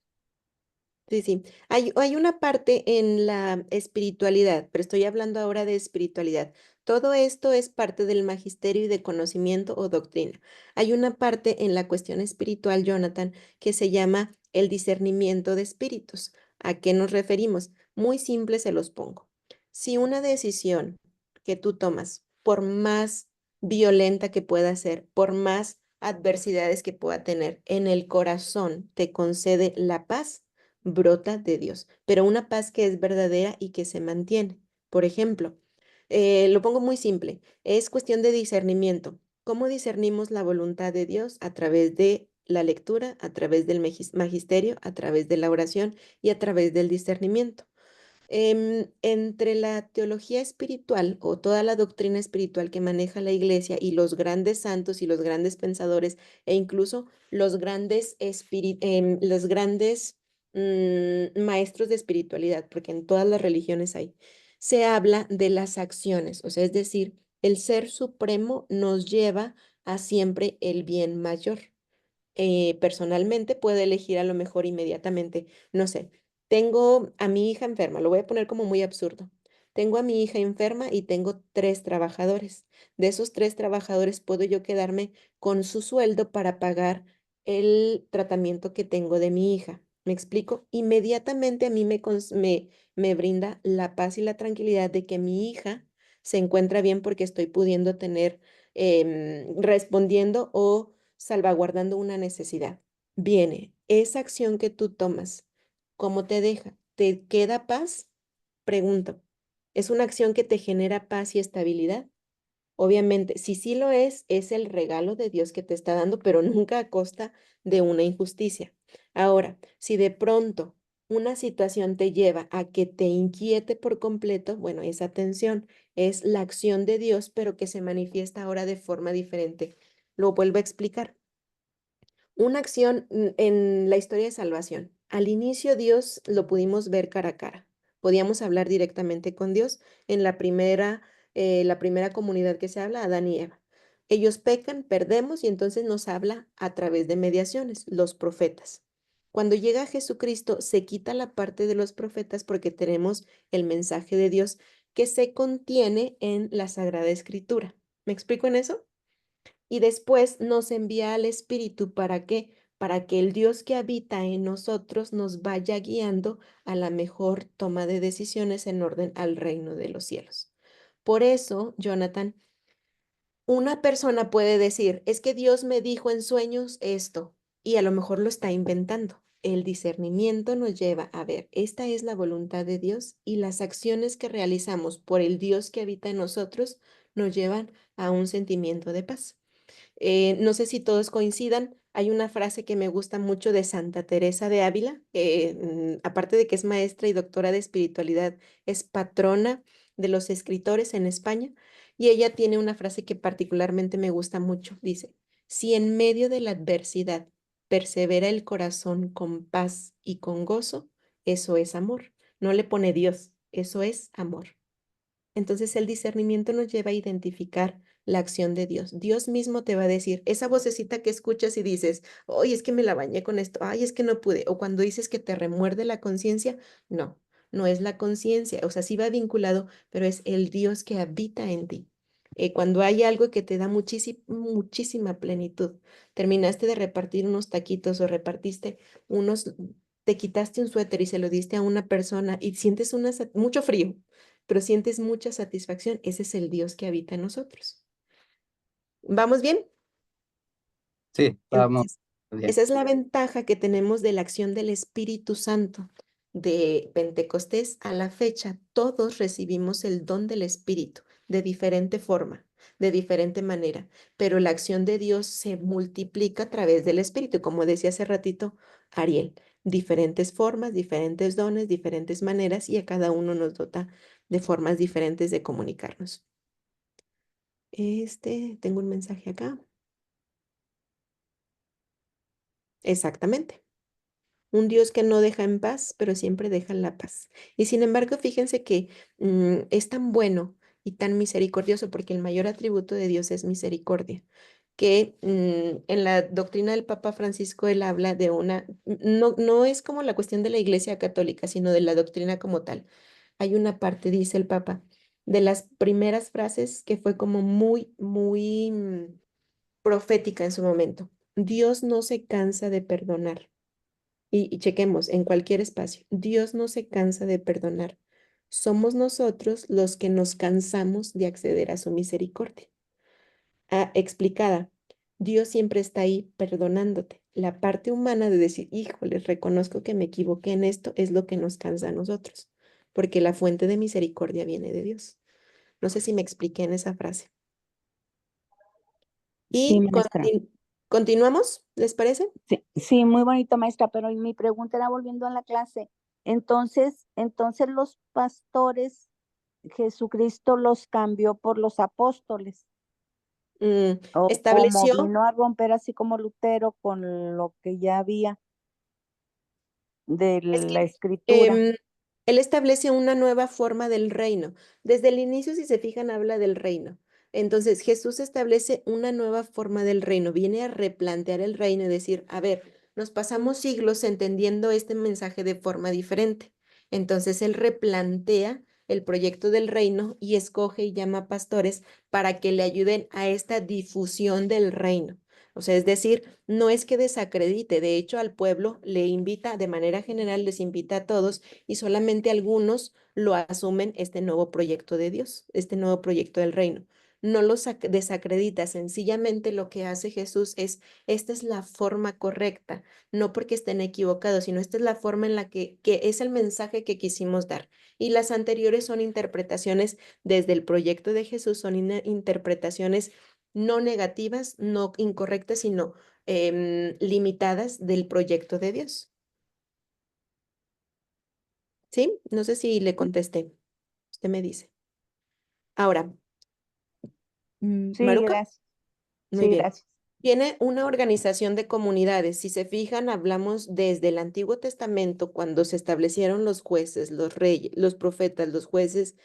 Sí, sí. Hay una parte en la espiritualidad, pero estoy hablando ahora de espiritualidad. Todo esto es parte del magisterio y de conocimiento o doctrina. Hay una parte en la cuestión espiritual, Jonathan, que se llama el discernimiento de espíritus. ¿A qué nos referimos? Muy simple se los pongo. Si una decisión que tú tomas, por más violenta que pueda ser, por más adversidades que pueda tener, en el corazón te concede la paz, brota de Dios, pero una paz que es verdadera y que se mantiene. Por ejemplo, lo pongo muy simple, es cuestión de discernimiento. ¿Cómo discernimos la voluntad de Dios? A través de la lectura, a través del magisterio, a través de la oración y a través del discernimiento. Entre la teología espiritual o toda la doctrina espiritual que maneja la iglesia y los grandes santos y los grandes pensadores e incluso los grandes maestros de espiritualidad, porque en todas las religiones hay, se habla de las acciones, o sea, es decir, el ser supremo nos lleva a siempre el bien mayor. Personalmente puedo elegir a lo mejor inmediatamente, no sé, tengo a mi hija enferma, lo voy a poner como muy absurdo. Tengo a mi hija enferma y tengo 3 trabajadores. De esos 3 trabajadores puedo yo quedarme con su sueldo para pagar el tratamiento que tengo de mi hija. ¿Me explico? Inmediatamente a mí me brinda la paz y la tranquilidad de que mi hija se encuentra bien porque estoy pudiendo tener, respondiendo o salvaguardando una necesidad. Viene esa acción que tú tomas. ¿Cómo te deja? ¿Te queda paz? Pregunto. ¿Es una acción que te genera paz y estabilidad? Obviamente, si sí lo es el regalo de Dios que te está dando, pero nunca a costa de una injusticia. Ahora, si de pronto una situación te lleva a que te inquiete por completo, bueno, esa tensión es la acción de Dios, pero que se manifiesta ahora de forma diferente. Lo vuelvo a explicar. Una acción en la historia de salvación. Al inicio Dios lo pudimos ver cara a cara. Podíamos hablar directamente con Dios en la primera comunidad que se habla, Adán y Eva. Ellos pecan, perdemos y entonces nos habla a través de mediaciones, los profetas. Cuando llega Jesucristo, se quita la parte de los profetas porque tenemos el mensaje de Dios que se contiene en la Sagrada Escritura. ¿Me explico en eso? Y después nos envía al Espíritu. ¿Para qué? Para que el Dios que habita en nosotros nos vaya guiando a la mejor toma de decisiones en orden al reino de los cielos. Por eso, Jonathan, una persona puede decir, es que Dios me dijo en sueños esto, y a lo mejor lo está inventando. El discernimiento nos lleva a ver, esta es la voluntad de Dios y las acciones que realizamos por el Dios que habita en nosotros nos llevan a un sentimiento de paz. No sé si todos coincidan. Hay una frase que me gusta mucho de Santa Teresa de Ávila, que aparte de que es maestra y doctora de espiritualidad, es patrona de los escritores en España. Y ella tiene una frase que particularmente me gusta mucho. Dice, si en medio de la adversidad persevera el corazón con paz y con gozo, eso es amor. No le pone Dios, eso es amor. Entonces el discernimiento nos lleva a identificar la acción de Dios. Dios mismo te va a decir, esa vocecita que escuchas y dices, oye, es que me la bañé con esto, ay, es que no pude. O cuando dices que te remuerde la conciencia, no, no es la conciencia. O sea, sí va vinculado, pero es el Dios que habita en ti. Cuando hay algo que te da muchísima plenitud, terminaste de repartir unos taquitos o repartiste unos, te quitaste un suéter y se lo diste a una persona y sientes mucho frío, pero sientes mucha satisfacción. Ese es el Dios que habita en nosotros. ¿Vamos bien? Sí, vamos Entonces, bien. esa es la ventaja que tenemos de la acción del Espíritu Santo. De Pentecostés a la fecha, todos recibimos el don del Espíritu de diferente forma, de diferente manera, pero la acción de Dios se multiplica a través del Espíritu, como decía hace ratito Ariel, diferentes formas, diferentes dones, diferentes maneras, y a cada uno nos dota de formas diferentes de comunicarnos. Tengo un mensaje acá. Exactamente. Un Dios que no deja en paz, pero siempre deja la paz. Y sin embargo, fíjense que es tan bueno y tan misericordioso, porque el mayor atributo de Dios es misericordia, que en la doctrina del Papa Francisco él habla de no es como la cuestión de la Iglesia Católica, sino de la doctrina como tal. Hay una parte, dice el Papa, de las primeras frases que fue como muy profética en su momento. Dios no se cansa de perdonar. Y chequemos en cualquier espacio. Dios no se cansa de perdonar. Somos nosotros los que nos cansamos de acceder a su misericordia. Explicada, Dios siempre está ahí perdonándote. La parte humana de decir, híjole, reconozco que me equivoqué en esto, es lo que nos cansa a nosotros, porque la fuente de misericordia viene de Dios. No sé si me expliqué en esa frase. Sí, Y maestra. continuamos, ¿les parece? Sí, sí, muy bonito, maestra, pero mi pregunta era volviendo a la clase. Entonces los pastores, Jesucristo los cambió por los apóstoles, o como Estableció. vino a romper así como Lutero con lo que ya había de Es la que escritura. él establece una nueva forma del reino. Desde el inicio, si se fijan, habla del reino. Entonces, Jesús establece una nueva forma del reino, viene a replantear el reino y decir, a ver, nos pasamos siglos entendiendo este mensaje de forma diferente. Entonces, él replantea el proyecto del reino y escoge y llama pastores para que le ayuden a esta difusión del reino. O sea, es decir, no es que desacredite, de hecho al pueblo le invita, de manera general les invita a todos y solamente algunos lo asumen este nuevo proyecto de Dios, este nuevo proyecto del reino. No los desacredita, sencillamente lo que hace Jesús es, esta es la forma correcta, no porque estén equivocados, sino esta es la forma en la que es el mensaje que quisimos dar. Y las anteriores son interpretaciones desde el proyecto de Jesús, son interpretaciones no negativas, no incorrectas, sino limitadas del proyecto de Dios. ¿Sí? No sé si le contesté. Usted me dice. Ahora, Sí, Maruca, gracias. muy Sí, bien. gracias. Tiene una organización de comunidades. Si se fijan, hablamos desde el Antiguo Testamento, cuando se establecieron los jueces, los reyes, los profetas, los jueces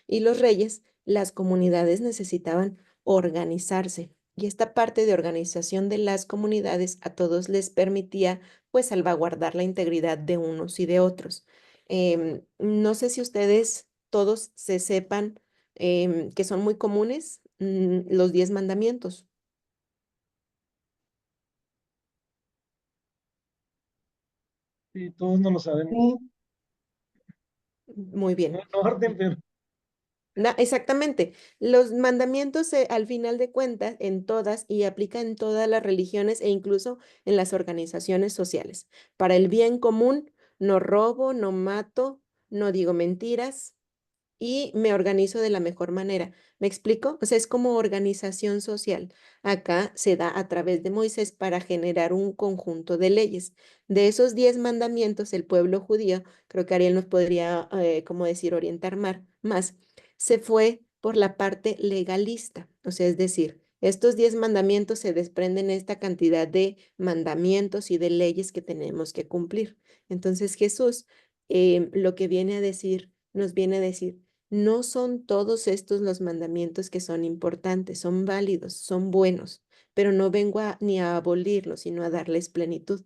y los reyes, las comunidades necesitaban organizarse. Y esta parte de organización de las comunidades a todos les permitía, pues, salvaguardar la integridad de unos y de otros. No sé si ustedes todos se sepan que son muy comunes los 10 mandamientos. Sí, todos no lo sabemos. Sí. Muy bien. No en orden, pero Exactamente. Los mandamientos, al final de cuentas, en todas y aplica en todas las religiones e incluso en las organizaciones sociales. Para el bien común, no robo, no mato, no digo mentiras y me organizo de la mejor manera. ¿Me explico? O sea, es como organización social. Acá se da a través de Moisés para generar un conjunto de leyes. De esos 10 mandamientos, el pueblo judío, creo que Ariel nos podría, como decir, orientar más, se fue por la parte legalista. O sea, es decir, estos 10 mandamientos se desprenden esta cantidad de mandamientos y de leyes que tenemos que cumplir. Entonces Jesús lo que viene a decir, nos viene a decir, no son todos estos los mandamientos que son importantes, son válidos, son buenos, pero no vengo ni a abolirlos, sino a darles plenitud.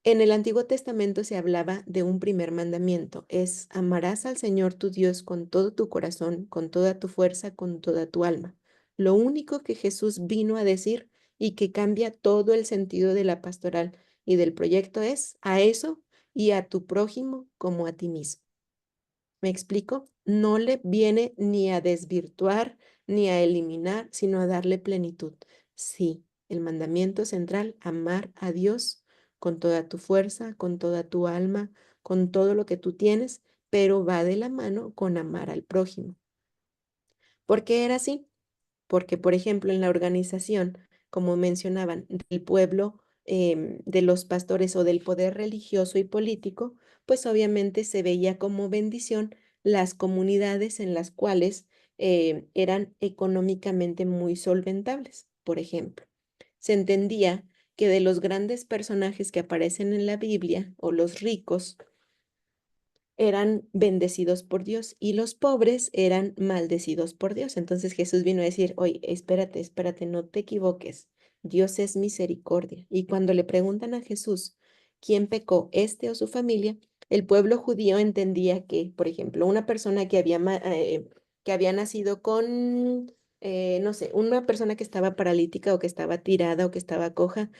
En el Antiguo Testamento se hablaba de un primer mandamiento, es amarás al Señor tu Dios con todo tu corazón, con toda tu fuerza, con toda tu alma. Lo único que Jesús vino a decir y que cambia todo el sentido de la pastoral y del proyecto es a eso y a tu prójimo como a ti mismo. ¿Me explico? No le viene ni a desvirtuar ni a eliminar, sino a darle plenitud. Sí, el mandamiento central, amar a Dios con toda tu fuerza, con toda tu alma, con todo lo que tú tienes, pero va de la mano con amar al prójimo. ¿Por qué era así? Porque, por ejemplo, en la organización, como mencionaban, del pueblo, de los pastores o del poder religioso y político, pues obviamente se veía como bendición las comunidades en las cuales eran económicamente muy solventables. Por ejemplo, se entendía que de los grandes personajes que aparecen en la Biblia o los ricos, eran bendecidos por Dios y los pobres eran maldecidos por Dios. Entonces Jesús vino a decir, oye, espérate, espérate, no te equivoques. Dios es misericordia. Y cuando le preguntan a Jesús quién pecó, este o su familia, el pueblo judío entendía que, por ejemplo, una persona que había nacido con, no sé, una persona que estaba paralítica o que estaba tirada o que estaba coja,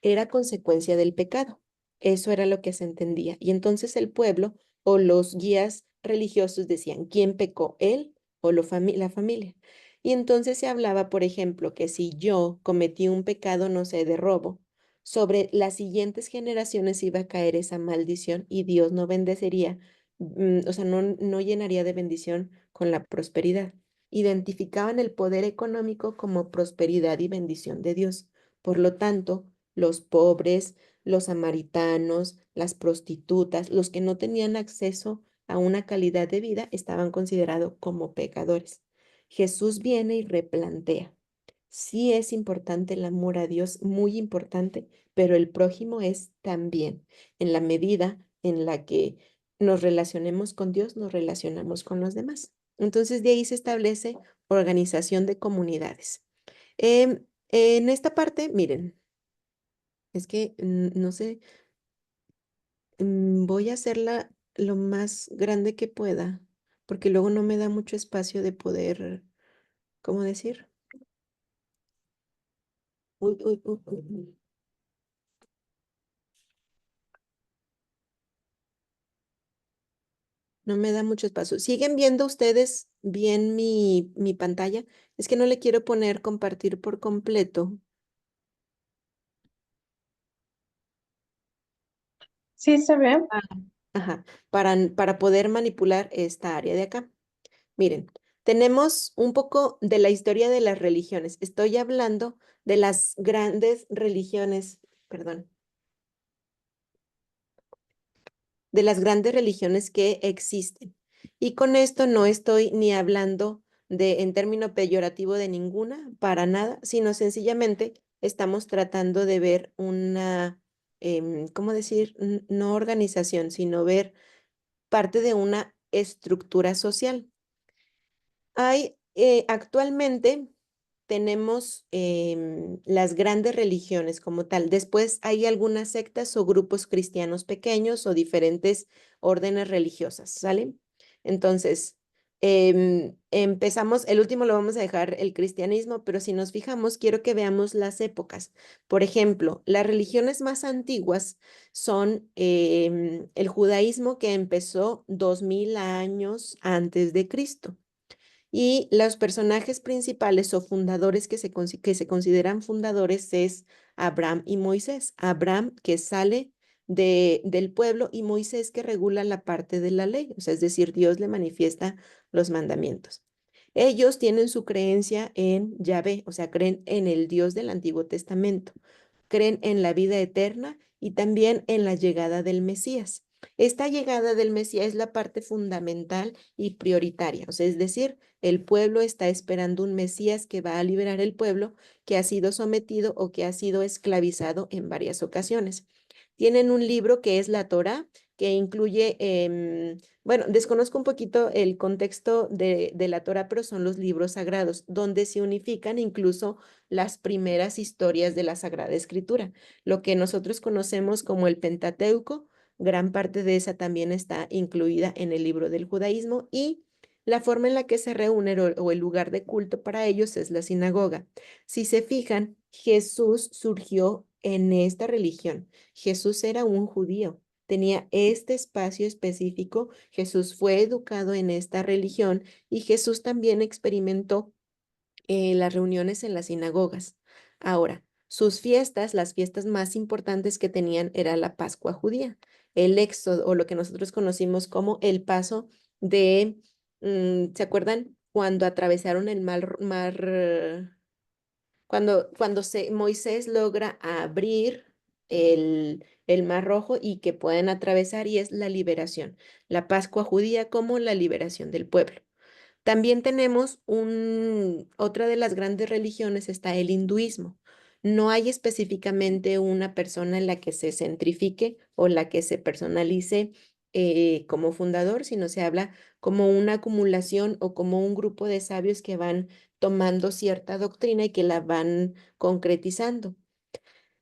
era consecuencia del pecado. Eso era lo que se entendía. Y entonces el pueblo o los guías religiosos decían, ¿quién pecó? ¿Él o la familia? Y entonces se hablaba, por ejemplo, que si yo cometí un pecado, no sé, de robo, sobre las siguientes generaciones iba a caer esa maldición y Dios no bendecería, o sea, no llenaría de bendición con la prosperidad. Identificaban el poder económico como prosperidad y bendición de Dios. Por lo tanto, los pobres, los samaritanos, las prostitutas, los que no tenían acceso a una calidad de vida, estaban considerados como pecadores. Jesús viene y replantea. Sí es importante el amor a Dios, muy importante, pero el prójimo es también, en la medida en la que nos relacionemos con Dios, nos relacionamos con los demás. Entonces, de ahí se establece organización de comunidades. En esta parte, miren, es que no sé, voy a hacerla lo más grande que pueda, porque luego no me da mucho espacio de poder, ¿cómo decir? Uy, uy, uy, uy, uy. No me da mucho espacio. ¿Siguen viendo ustedes bien mi pantalla? Es que no le quiero poner compartir por completo. Sí se ve. Ah, ajá, para poder manipular esta área de acá. Miren, tenemos un poco de la historia de las religiones. Estoy hablando de las grandes religiones, perdón, de las grandes religiones que existen. Y con esto no estoy ni hablando en término peyorativo de ninguna, para nada, sino sencillamente estamos tratando de ver una, ¿cómo decir? No organización, sino ver parte de una estructura social. Actualmente tenemos las grandes religiones como tal. Después hay algunas sectas o grupos cristianos pequeños o diferentes órdenes religiosas, ¿sale? Entonces, empezamos, el último lo vamos a dejar el cristianismo, pero si nos fijamos, quiero que veamos las épocas. Por ejemplo, las religiones más antiguas son el judaísmo, que empezó 2000 años antes de Cristo. Y los personajes principales o fundadores que se consideran fundadores es Abraham y Moisés. Abraham, que sale del pueblo, y Moisés, que regula la parte de la ley, o sea, es decir, Dios le manifiesta los mandamientos. Ellos tienen su creencia en Yahvé, o sea, creen en el Dios del Antiguo Testamento, creen en la vida eterna y también en la llegada del Mesías. Esta llegada del Mesías es la parte fundamental y prioritaria, o sea, es decir, el pueblo está esperando un Mesías que va a liberar el pueblo que ha sido sometido o que ha sido esclavizado en varias ocasiones. Tienen un libro que es la Torá, que incluye, bueno, desconozco un poquito el contexto de la Torá, pero son los libros sagrados, donde se unifican incluso las primeras historias de la Sagrada Escritura. Lo que nosotros conocemos como el Pentateuco, gran parte de esa también está incluida en el libro del judaísmo, y la forma en la que se reúnen o el lugar de culto para ellos es la sinagoga. Si se fijan, Jesús surgió en esta religión. Jesús era un judío, tenía este espacio específico. Jesús fue educado en esta religión y Jesús también experimentó las reuniones en las sinagogas. Ahora, sus fiestas, las fiestas más importantes que tenían era la Pascua judía, el Éxodo, o lo que nosotros conocimos como el paso de, ¿se acuerdan? Cuando atravesaron el cuando Moisés logra abrir el Mar Rojo y que pueden atravesar, y es la liberación, la Pascua judía como la liberación del pueblo. También tenemos otra de las grandes religiones, está el hinduismo. No hay específicamente una persona en la que se centrifique o la que se personalice como fundador, sino se habla como una acumulación o como un grupo de sabios que van tomando cierta doctrina y que la van concretizando.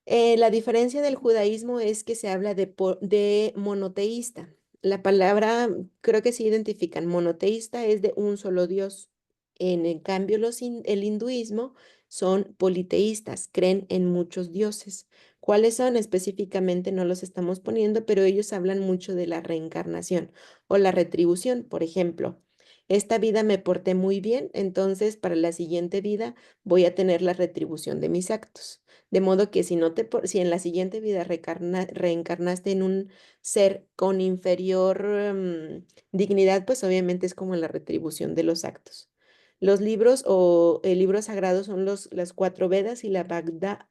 La diferencia del judaísmo es que se habla de monoteísta. La palabra, creo que se identifican, monoteísta es de un solo Dios. En cambio, el hinduismo son politeístas, creen en muchos dioses. ¿Cuáles son específicamente? No los estamos poniendo, pero ellos hablan mucho de la reencarnación o la retribución. Por ejemplo, esta vida me porté muy bien, entonces para la siguiente vida voy a tener la retribución de mis actos. De modo que si en la siguiente vida reencarnaste en un ser con inferior dignidad, pues obviamente es como la retribución de los actos. Los libros o el libro sagrado son las 4 Vedas y la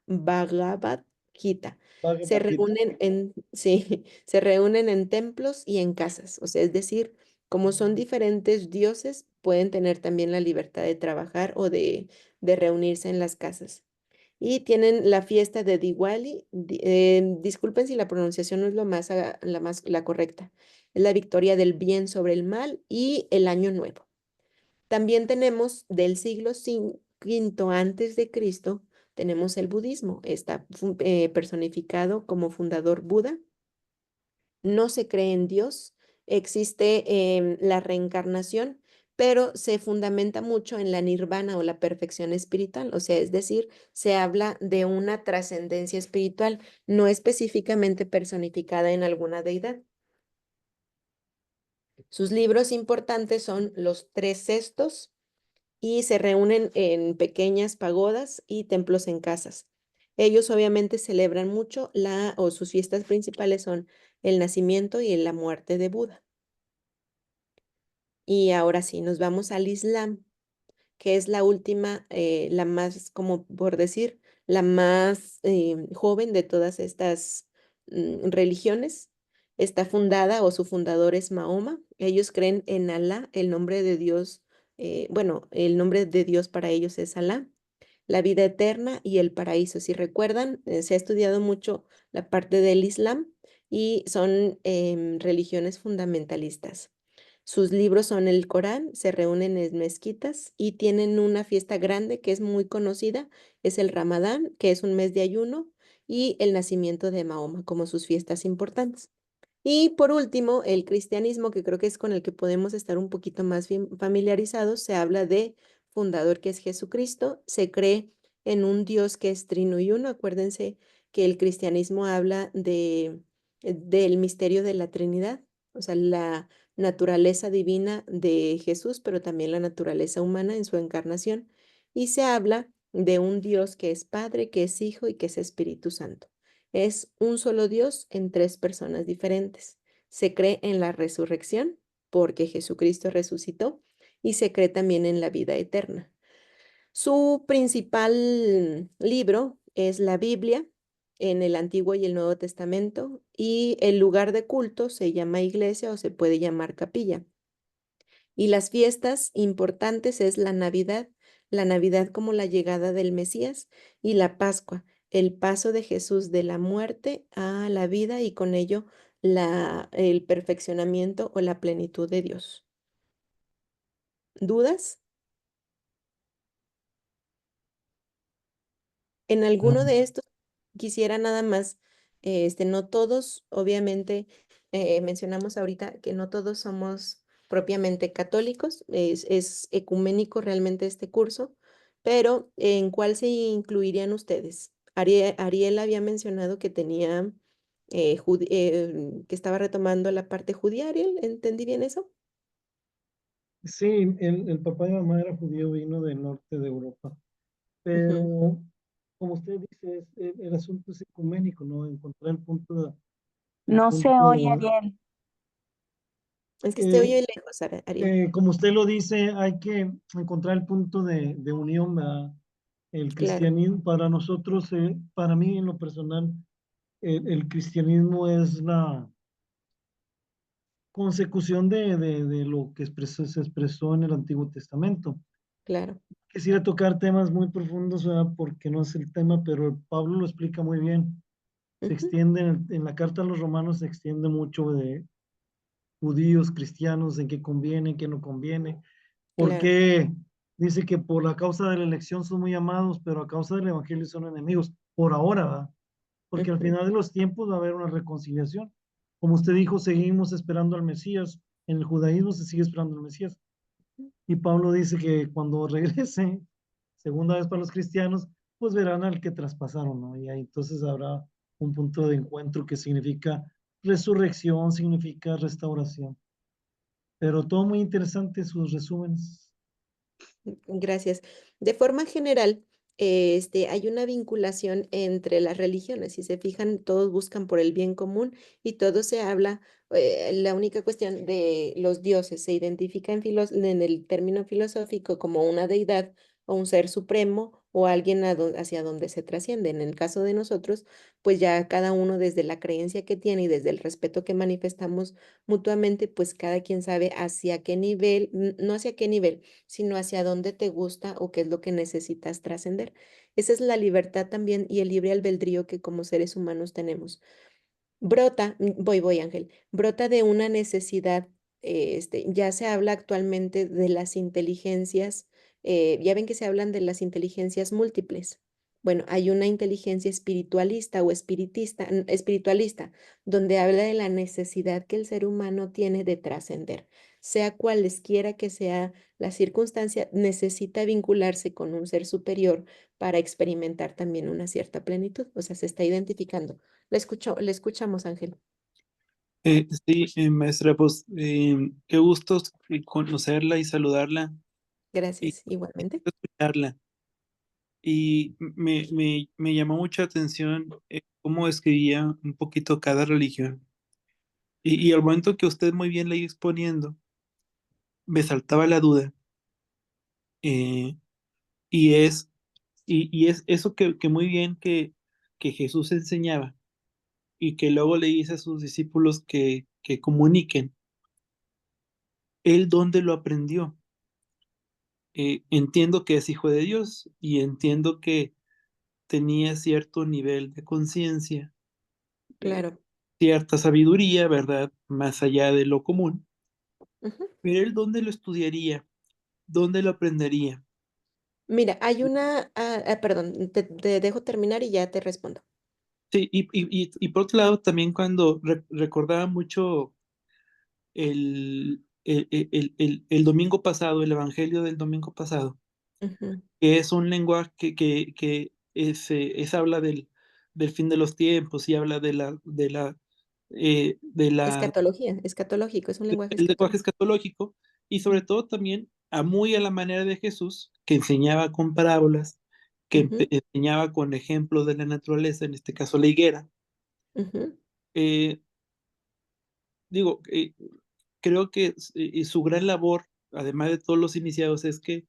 Bhagavad Gita. Se Bhagavad Gita. reúnen sí, se reúnen en templos y en casas. O sea, es decir, como son diferentes dioses, pueden tener también la libertad de trabajar o de reunirse en las casas. Y tienen la fiesta de Diwali. Disculpen si la pronunciación no es la correcta. Es la victoria del bien sobre el mal y el año nuevo. También tenemos del siglo V antes de Cristo, tenemos el budismo. Está personificado como fundador Buda. No se cree en Dios, existe la reencarnación, pero se fundamenta mucho en la nirvana o la perfección espiritual, o sea, es decir, se habla de una trascendencia espiritual, no específicamente personificada en alguna deidad. Sus libros importantes son los 3 cestos y se reúnen en pequeñas pagodas y templos en casas. Ellos obviamente celebran mucho o sus fiestas principales son el nacimiento y la muerte de Buda. Y ahora sí, nos vamos al Islam, que es la última, la más, como por decir, la más joven de todas estas religiones. está fundada o su fundador es Mahoma. Ellos creen en Alá, el nombre de Dios, bueno, el nombre de Dios para ellos es Alá, la vida eterna y el paraíso. Si recuerdan, se ha estudiado mucho la parte del Islam y son religiones fundamentalistas. Sus libros son el Corán, se reúnen en mezquitas y tienen una fiesta grande que es muy conocida, es el Ramadán, que es un mes de ayuno, y el nacimiento de Mahoma como sus fiestas importantes. Y por último, el cristianismo, que creo que es con el que podemos estar un poquito más familiarizados, se habla de fundador que es Jesucristo, se cree en un Dios que es trino y uno. Acuérdense que el cristianismo habla del misterio de la Trinidad, o sea, la naturaleza divina de Jesús, pero también la naturaleza humana en su encarnación. Y se habla de un Dios que es Padre, que es Hijo y que es Espíritu Santo. Es un solo Dios en tres personas diferentes. Se cree en la resurrección porque Jesucristo resucitó y se cree también en la vida eterna. Su principal libro es la Biblia en el Antiguo y el Nuevo Testamento y el lugar de culto se llama iglesia o se puede llamar capilla. Y las fiestas importantes es la Navidad como la llegada del Mesías y la Pascua, el paso de Jesús de la muerte a la vida y con ello el perfeccionamiento o la plenitud de Dios. ¿Dudas? En alguno de estos quisiera nada más, no todos, obviamente, mencionamos ahorita que no todos somos propiamente católicos, es ecuménico realmente este curso, pero ¿en cuál se incluirían ustedes? Ariel había mencionado que tenía, que estaba retomando la parte judía, Ariel, ¿entendí bien eso? Sí, el papá y mamá era judío, vino del norte de Europa, Ujú. pero como usted dice, el asunto es ecuménico, ¿no? Encontrar el No se oye, punto, Ariel. Es que se eh, oye lejos, Ariel. como usted lo dice, hay que encontrar el punto de unión, ¿verdad? El Claro, cristianismo, para nosotros, para mí en lo personal, el cristianismo es la consecución de lo que se expresó en el Antiguo Testamento. claro. Quisiera tocar temas muy profundos, ¿verdad? Porque no es el tema, pero Pablo lo explica muy bien. Se Ujú. extiende en la carta a los romanos, se extiende mucho de judíos, cristianos, en qué conviene, en qué no conviene. Claro. Porque dice que por la causa de la elección son muy amados, pero a causa del evangelio son enemigos. Por ahora, ¿verdad? Porque al Ujú. final de los tiempos va a haber una reconciliación. Como usted dijo, seguimos esperando al Mesías. En el judaísmo se sigue esperando al Mesías. Y Pablo dice que cuando regrese, segunda vez para los cristianos, pues verán al que traspasaron, ¿no? Y ahí entonces habrá un punto de encuentro que significa resurrección, significa restauración. Pero todo muy interesante sus resúmenes. Gracias. De forma general, hay una vinculación entre las religiones. Si se fijan, todos buscan por el bien común y todo se habla. La única cuestión de los dioses se identifica en el término filosófico como una deidad o un ser supremo o alguien hacia donde se trasciende. En el caso de nosotros, pues ya cada uno desde la creencia que tiene y desde el respeto que manifestamos mutuamente, pues cada quien sabe hacia qué nivel, no hacia qué nivel sino hacia dónde te gusta o qué es lo que necesitas trascender. Esa es la libertad también y el libre albedrío que como seres humanos tenemos. Brota, voy, Ángel, brota de una necesidad, ya se habla actualmente de las inteligencias, ya ven que se hablan de las inteligencias múltiples. Bueno, hay una inteligencia espiritualista o espiritualista, donde habla de la necesidad que el ser humano tiene de trascender. Sea cualesquiera que sea la circunstancia, necesita vincularse con un ser superior para experimentar también una cierta plenitud. O sea, se está identificando. Le escuchamos, Ángel. Sí, maestra, pues qué gusto conocerla y saludarla y Gracias, igualmente. escucharla. Y me llamó mucha atención cómo escribía un poquito cada religión. Y al momento que usted muy bien la iba exponiendo, me saltaba la duda. eh, y es, y es eso que muy bien que Jesús enseñaba. y que luego le dice a sus discípulos que comuniquen. ¿Él dónde lo aprendió? Entiendo que es hijo de Dios y entiendo que tenía cierto nivel de conciencia, Claro. cierta sabiduría, ¿verdad? Más allá de lo común. Ujú. Pero él, ¿dónde lo estudiaría? ¿Dónde lo aprendería? Mira, hay perdón, te dejo terminar y ya te respondo. Sí, y por otro lado, también cuando recordaba mucho el domingo pasado, el evangelio del domingo pasado, Ujú. que es un lenguaje que habla del fin de los tiempos y habla de la Escatología, escatológico, es un lenguaje el lenguaje escatológico. escatológico y sobre todo también muy a la manera de Jesús, que enseñaba con parábolas, que Ujú, enseñaba con ejemplos de la naturaleza, en este caso la higuera. ujú, Eh, digo, creo que su gran labor, además de todos los iniciados, es que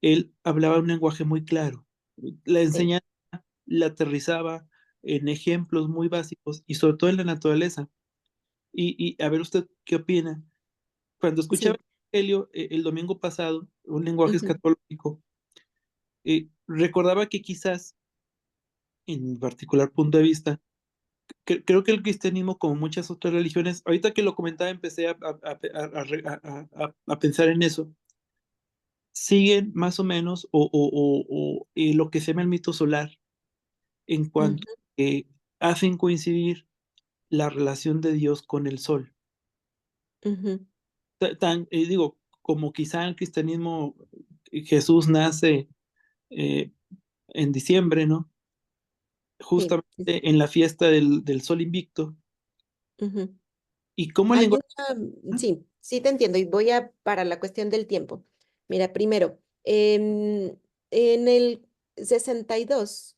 él hablaba un lenguaje muy claro. La sí, enseñanza la aterrizaba en ejemplos muy básicos y sobre todo en la naturaleza. Y a ver usted qué opina. Cuando escuchaba sí. el Evangelio el domingo pasado, un lenguaje Ujú, escatológico, recordaba que quizás, en mi particular punto de vista, creo que el cristianismo, como muchas otras religiones, ahorita que lo comentaba, empecé a pensar en eso, siguen más o menos lo que se llama el mito solar, en cuanto ujú, que hacen coincidir la relación de Dios con el sol. ujú. Digo, como quizá en el cristianismo Jesús nace eh, en diciembre, ¿no? Sí, Justamente sí, sí. en la fiesta del sol invicto. Ujú. Y cómo el Hay lenguaje... sí, sí te entiendo y voy a para la cuestión del tiempo. Mira, primero, en el 62,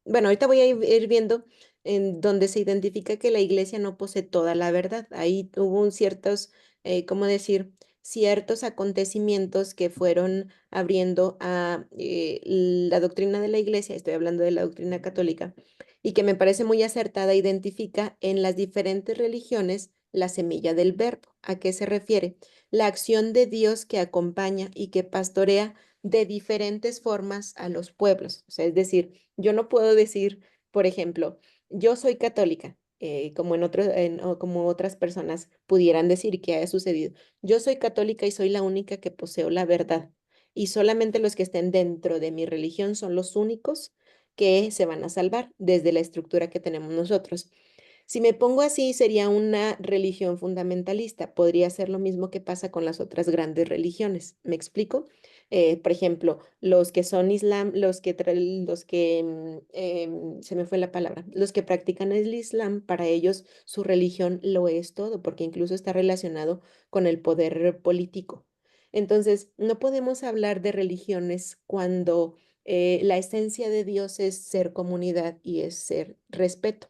bueno, ahorita voy a ir viendo en donde se identifica que la iglesia no posee toda la verdad. Ahí hubo ciertos, ¿cómo decir? Ciertos acontecimientos que fueron abriendo a la doctrina de la iglesia, estoy hablando de la doctrina católica, y que me parece muy acertada, identifica en las diferentes religiones la semilla del verbo. ¿A qué se refiere? La acción de Dios que acompaña y que pastorea de diferentes formas a los pueblos. O sea, es decir, yo no puedo decir, por ejemplo, yo soy católica, como o como otras personas pudieran decir que ha sucedido. Yo soy católica y soy la única que poseo la verdad. Y solamente los que estén dentro de mi religión son los únicos que se van a salvar desde la estructura que tenemos nosotros. Si me pongo así, sería una religión fundamentalista. Podría ser lo mismo que pasa con las otras grandes religiones. ¿Me explico? Por ejemplo, los que son islam, se me fue la palabra, los que practican el islam, para ellos su religión lo es todo, porque incluso está relacionado con el poder político. Entonces, no podemos hablar de religiones cuando la esencia de Dios es ser comunidad y es ser respeto.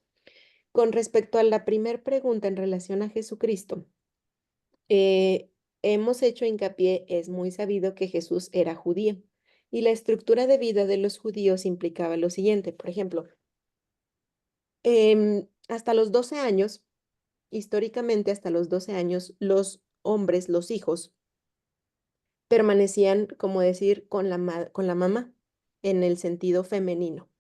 Con respecto a la primera pregunta en relación a Jesucristo, eh, hemos hecho hincapié, es muy sabido que Jesús era judío y la estructura de vida de los judíos implicaba lo siguiente, por ejemplo, hasta los 12 años, históricamente hasta los 12 años, los hombres, los hijos, permanecían, como decir, con la mamá, en el sentido femenino.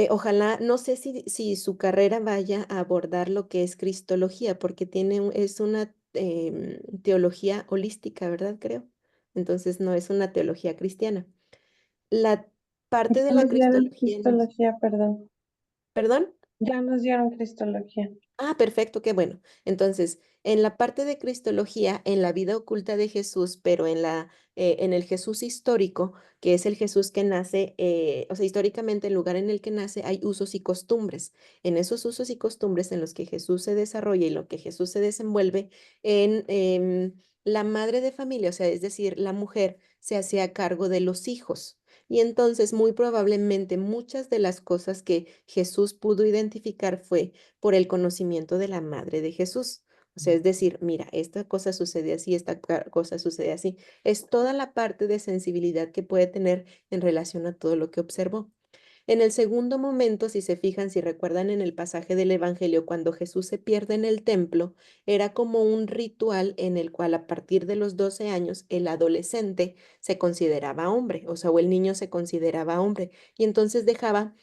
Ojalá, no sé si su carrera vaya a abordar lo que es cristología, porque es una teología holística, ¿verdad? Creo. Entonces no es una teología cristiana. La parte de Ya la nos dieron cristología, cristología, perdón. ¿perdón? Ya nos dieron cristología. Ah, perfecto, qué bueno. Entonces, en la parte de cristología, en la vida oculta de Jesús, pero en el Jesús histórico, que es el Jesús que nace, o sea, históricamente el lugar en el que nace hay usos y costumbres. En esos usos y costumbres en los que Jesús se desarrolla y lo que Jesús se desenvuelve en la madre de familia, o sea, es decir, la mujer se hace a cargo de los hijos. Y entonces, muy probablemente, muchas de las cosas que Jesús pudo identificar fue por el conocimiento de la madre de Jesús. O sea, es decir, mira, esta cosa sucede así, cosa sucede así. Es toda la parte de sensibilidad que puede tener en relación a todo lo que observó. En el segundo momento, si se fijan, si recuerdan en el pasaje del Evangelio, cuando Jesús se pierde en el templo, era como un ritual en el cual a partir de los 12 años el adolescente se consideraba hombre, o sea, o el niño se consideraba hombre, y entonces dejaba,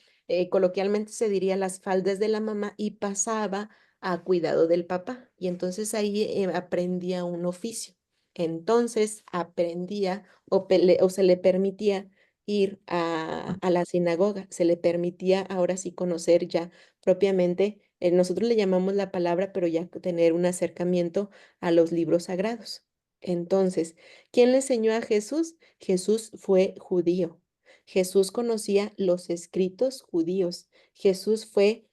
coloquialmente se diría, las faldas de la mamá y pasaba a cuidado del papá, y entonces ahí aprendía un oficio. Entonces aprendía o se le permitía ir a la sinagoga, se le permitía ahora sí conocer ya propiamente, nosotros le llamamos la palabra, pero ya tener un acercamiento a los libros sagrados. Entonces, ¿quién le enseñó a Jesús? Jesús fue judío. Jesús conocía los escritos judíos. Jesús fue,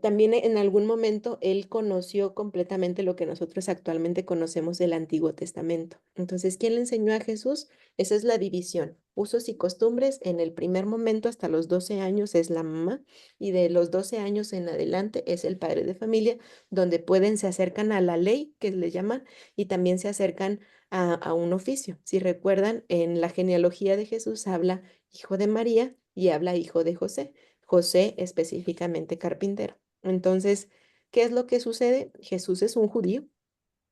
también en algún momento, él conoció completamente lo que nosotros actualmente conocemos del Antiguo Testamento. Entonces, ¿quién le enseñó a Jesús? Esa es la división. Usos y costumbres, en el primer momento hasta los 12 años es la mamá y de los 12 años en adelante es el padre de familia, donde pueden, se acercan a la ley, que le llaman, y también se acercan a un oficio. Si recuerdan, en la genealogía de Jesús habla hijo de María y habla hijo de José. José específicamente carpintero. Entonces, ¿qué es lo que sucede? Jesús es un judío.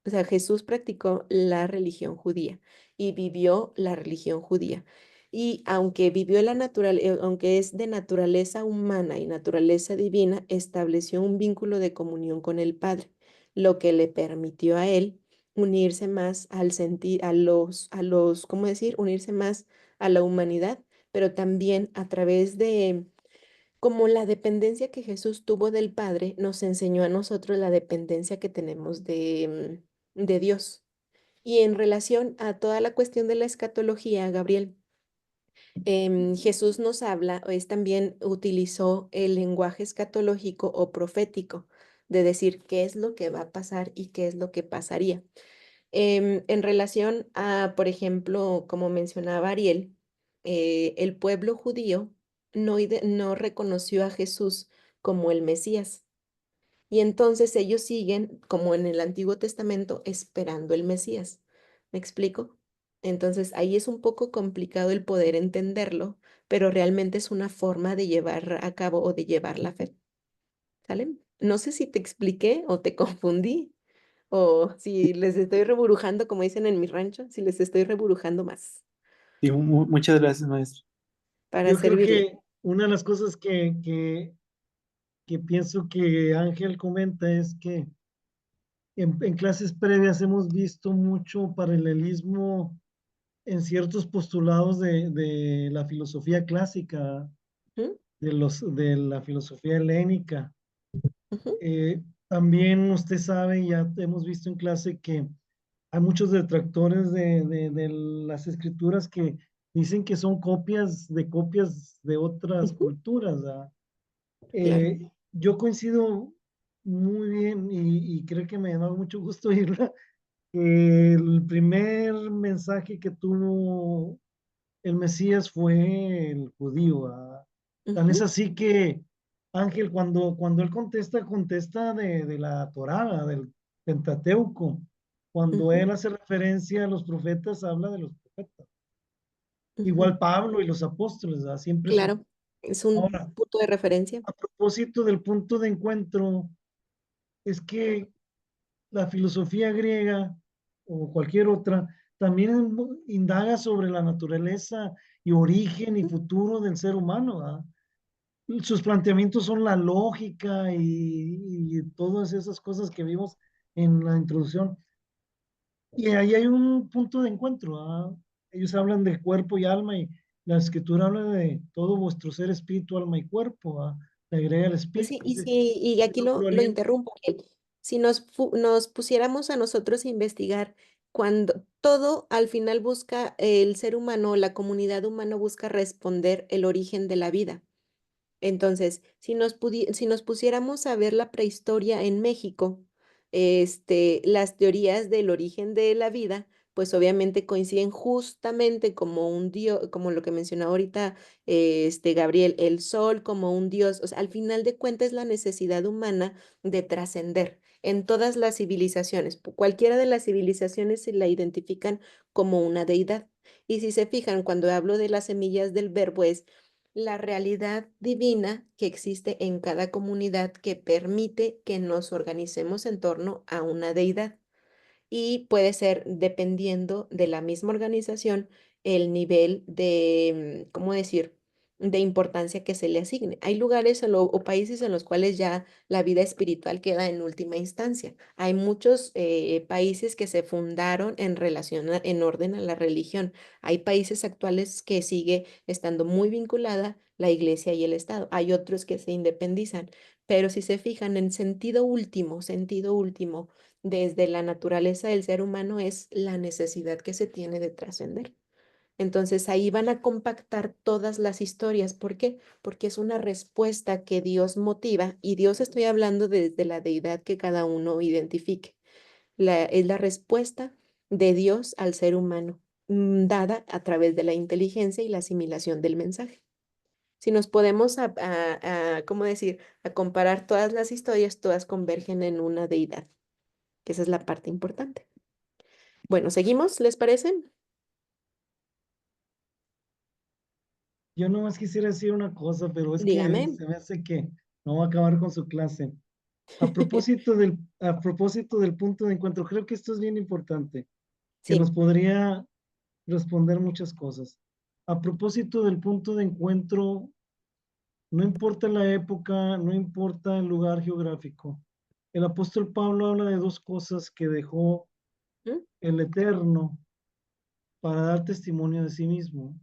O sea, Jesús practicó la religión judía y vivió la religión judía. Y aunque vivió aunque es de naturaleza humana y naturaleza divina, estableció un vínculo de comunión con el Padre, lo que le permitió a él unirse más al sentir, ¿cómo decir? Unirse más a la humanidad, pero también a través de como la dependencia que Jesús tuvo del Padre, nos enseñó a nosotros la dependencia que tenemos de Dios. Y en relación a toda la cuestión de la escatología, Gabriel, Jesús nos habla, es también utilizó el lenguaje escatológico o profético, de decir qué es lo que va a pasar y qué es lo que pasaría. En relación a, por ejemplo, como mencionaba Ariel, el pueblo judío no reconoció a Jesús como el Mesías. Y entonces ellos siguen, como en el Antiguo Testamento, esperando el Mesías. ¿Me explico? Entonces ahí es un poco complicado el poder entenderlo, pero realmente es una forma de llevar a cabo o de llevar la fe. ¿Sale? No sé si te expliqué o te confundí. O si les estoy reburujando, como dicen en mi rancho, si les estoy reburujando más Y muchas gracias, maestro. para Yo creo servirle. que una de las cosas que pienso que Ángel comenta es que en clases previas hemos visto mucho paralelismo en ciertos postulados de la filosofía clásica, Ujú, de la filosofía helénica. ujú, También usted sabe, ya hemos visto en clase que hay muchos detractores de las escrituras que dicen que son copias de otras ujú, culturas, ¿verdad? claro. Yo coincido muy bien y creo que me da mucho gusto oírla. El primer mensaje que tuvo el Mesías fue el judío. Tan es Ujú, así que Ángel, cuando él contesta, contesta de la Torá, ¿verdad? Del Pentateuco. Cuando ujú, él hace referencia a los profetas, habla de los profetas. ujú. Igual Pablo y los apóstoles, ¿verdad? Siempre son. Claro, es un Ahora, punto de referencia. a propósito del punto de encuentro, es que la filosofía griega o cualquier otra también indaga sobre la naturaleza y origen y Ujú, futuro del ser humano, ¿verdad? Sus planteamientos son la lógica y todas esas cosas que vimos en la introducción. Y ahí hay un punto de encuentro, ¿verdad? Ellos hablan de cuerpo y alma y la escritura habla de todo vuestro ser, espíritu, alma y cuerpo, ¿verdad? Le agrega el Pues sí, espíritu, y dice, sí, y aquí lo lo alienta. interrumpo. Ariel. Si nos pusiéramos a nosotros a investigar, cuando todo al final busca el ser humano, la comunidad humana busca responder el origen de la vida. Entonces, si nos pusiéramos a ver la prehistoria en México, las teorías del origen de la vida, pues obviamente coinciden justamente como un dios, como lo que mencionó ahorita Gabriel, el sol como un dios. O sea, al final de cuentas es la necesidad humana de trascender en todas las civilizaciones. Cualquiera de las civilizaciones se la identifican como una deidad. Y si se fijan, cuando hablo de las semillas del verbo es la realidad divina que existe en cada comunidad que permite que nos organicemos en torno a una deidad. Y puede ser, dependiendo de la misma organización, el nivel de, ¿cómo decir?, de importancia que se le asigne. Hay lugares o países en los cuales ya la vida espiritual queda en última instancia. Hay muchos países que se fundaron en relación, en orden a la religión. Hay países actuales que sigue estando muy vinculada la iglesia y el Estado. Hay otros que se independizan. Pero si se fijan en sentido último, desde la naturaleza del ser humano es la necesidad que se tiene de trascender. Entonces ahí van a compactar todas las historias. ¿Por qué? Porque es una respuesta que Dios motiva, y Dios estoy hablando desde la deidad que cada uno identifique. Es la respuesta de Dios al ser humano, dada a través de la inteligencia y la asimilación del mensaje. Si nos podemos, ¿cómo decir?, a comparar todas las historias, todas convergen en una deidad, que esa es la parte importante. Bueno, ¿seguimos? ¿Les parece? Yo nomás quisiera decir una cosa, pero es que Dígame. se me hace que no va a acabar con su clase. A propósito del punto de encuentro, creo que esto es bien importante, que nos Sí. podría responder muchas cosas. A propósito del punto de encuentro, no importa la época, no importa el lugar geográfico. El apóstol Pablo habla de dos cosas que dejó ¿Mm? el Eterno para dar testimonio de sí mismo.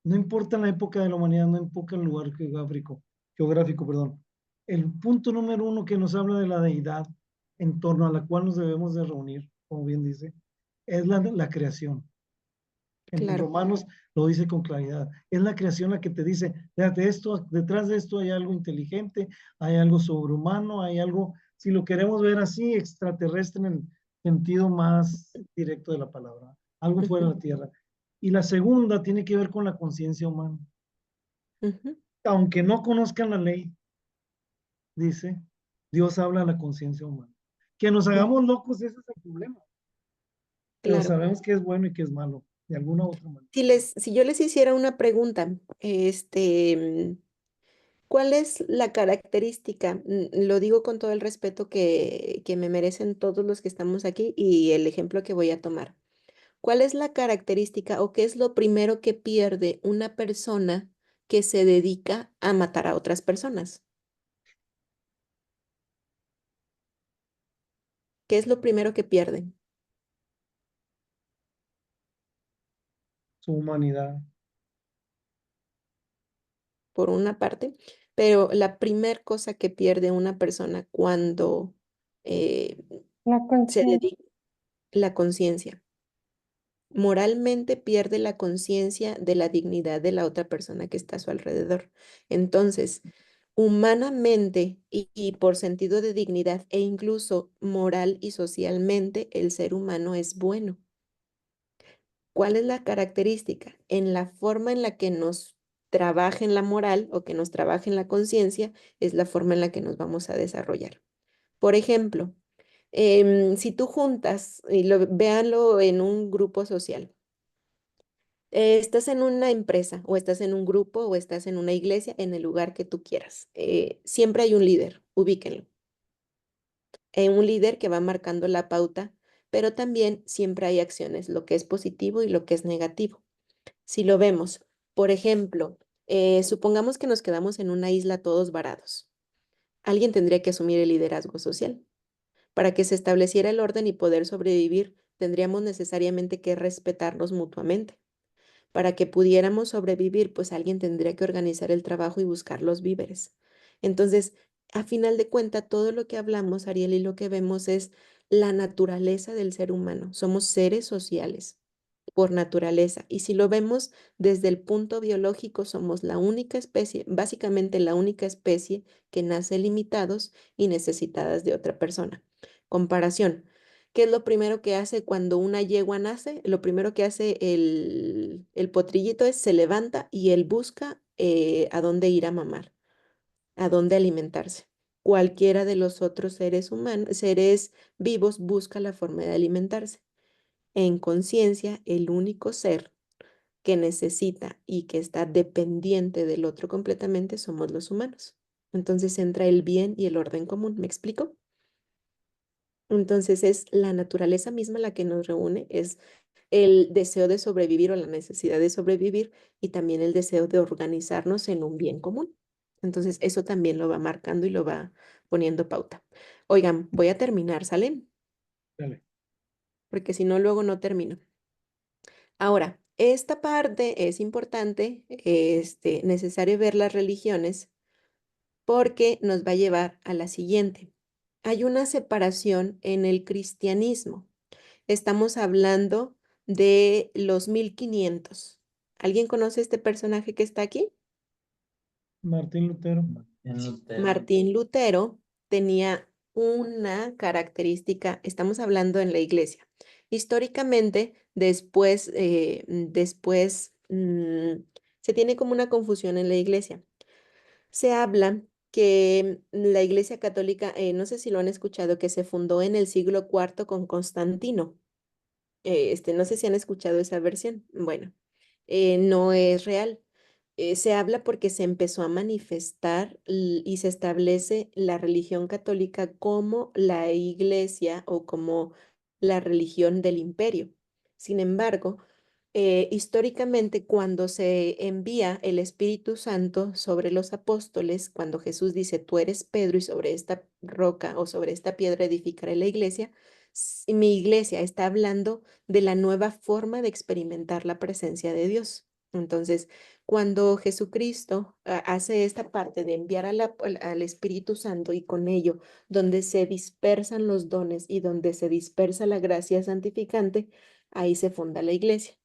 No importa la época de la humanidad, no importa el lugar geográfico, perdón. El punto número uno que nos habla de la deidad en torno a la cual nos debemos de reunir, como bien dice, es la creación. En Claro. Romanos lo dice con claridad. Es la creación la que te dice, fíjate, detrás de esto hay algo inteligente, hay algo sobrehumano, hay algo, si lo queremos ver así, extraterrestre en el sentido más directo de la palabra, algo fuera de la tierra. Y la segunda tiene que ver con la conciencia humana. Ujú. Aunque no conozcan la ley, dice, Dios habla a la conciencia humana. Que nos Mm. hagamos locos, ese es el problema. Pero Claro. sabemos que es bueno y que es malo, de alguna u otra manera. Si yo les hiciera una pregunta, ¿cuál es la característica? Lo digo con todo el respeto que me merecen todos los que estamos aquí y el ejemplo que voy a tomar. ¿Cuál es la característica o qué es lo primero que pierde una persona que se dedica a matar a otras personas? ¿Qué es lo primero que pierden? Su humanidad. Por una parte, pero la primer cosa que pierde una persona cuando eh, La se conciencia. dedica, la conciencia. Moralmente pierde la conciencia de la dignidad de la otra persona que está a su alrededor. Entonces, humanamente y por sentido de dignidad e incluso moral y socialmente, el ser humano es bueno. ¿Cuál es la característica? En la forma en la que nos trabaja en la moral o que nos trabaja en la conciencia, es la forma en la que nos vamos a desarrollar. Por ejemplo, si tú juntas, y véanlo en un grupo social, estás en una empresa o estás en un grupo o estás en una iglesia, en el lugar que tú quieras. Siempre hay un líder, ubíquenlo. Un líder que va marcando la pauta, pero también siempre hay acciones, lo que es positivo y lo que es negativo. Si lo vemos, por ejemplo, supongamos que nos quedamos en una isla todos varados. Alguien tendría que asumir el liderazgo social. Para que se estableciera el orden y poder sobrevivir, tendríamos necesariamente que respetarnos mutuamente. Para que pudiéramos sobrevivir, pues alguien tendría que organizar el trabajo y buscar los víveres. Entonces, a final de cuentas, todo lo que hablamos, Ariel, y lo que vemos es la naturaleza del ser humano. Somos seres sociales por naturaleza. Y si lo vemos desde el punto biológico, somos la única especie, básicamente la única especie que nace limitados y necesitadas de otra persona. Comparación. ¿Qué es lo primero que hace cuando una yegua nace? Lo primero que hace el potrillito es se levanta y él busca a dónde ir a mamar, a dónde alimentarse. Cualquiera de los otros seres humanos, seres vivos, busca la forma de alimentarse. En conciencia, el único ser que necesita y que está dependiente del otro completamente somos los humanos. Entonces entra el bien y el orden común. ¿Me explico? Entonces es la naturaleza misma la que nos reúne, es el deseo de sobrevivir o la necesidad de sobrevivir y también el deseo de organizarnos en un bien común. Entonces eso también lo va marcando y lo va poniendo pauta. Oigan, voy a terminar, ¿salen? Dale. Porque si no, luego no termino. Ahora, esta parte es importante, necesario ver las religiones porque nos va a llevar a la siguiente. Hay una separación en el cristianismo. Estamos hablando de los 1500. ¿Alguien conoce este personaje que está aquí? Martín Lutero. En Lutero. Martín Lutero tenía una característica, estamos hablando en la iglesia. Históricamente, después se tiene como una confusión en la iglesia. Se habla que la Iglesia Católica, no sé si lo han escuchado, que se fundó en el siglo IV con Constantino. No sé si han escuchado esa versión. Bueno, no es real. Se habla porque se empezó a manifestar y se establece la religión católica como la iglesia o como la religión del imperio. Sin embargo, históricamente, cuando se envía el Espíritu Santo sobre los apóstoles, cuando Jesús dice, tú eres Pedro y sobre esta roca o sobre esta piedra edificaré la iglesia, mi iglesia está hablando de la nueva forma de experimentar la presencia de Dios. Entonces, cuando Jesucristo hace esta parte de enviar al Espíritu Santo y con ello, donde se dispersan los dones y donde se dispersa la gracia santificante, ahí se funda la iglesia.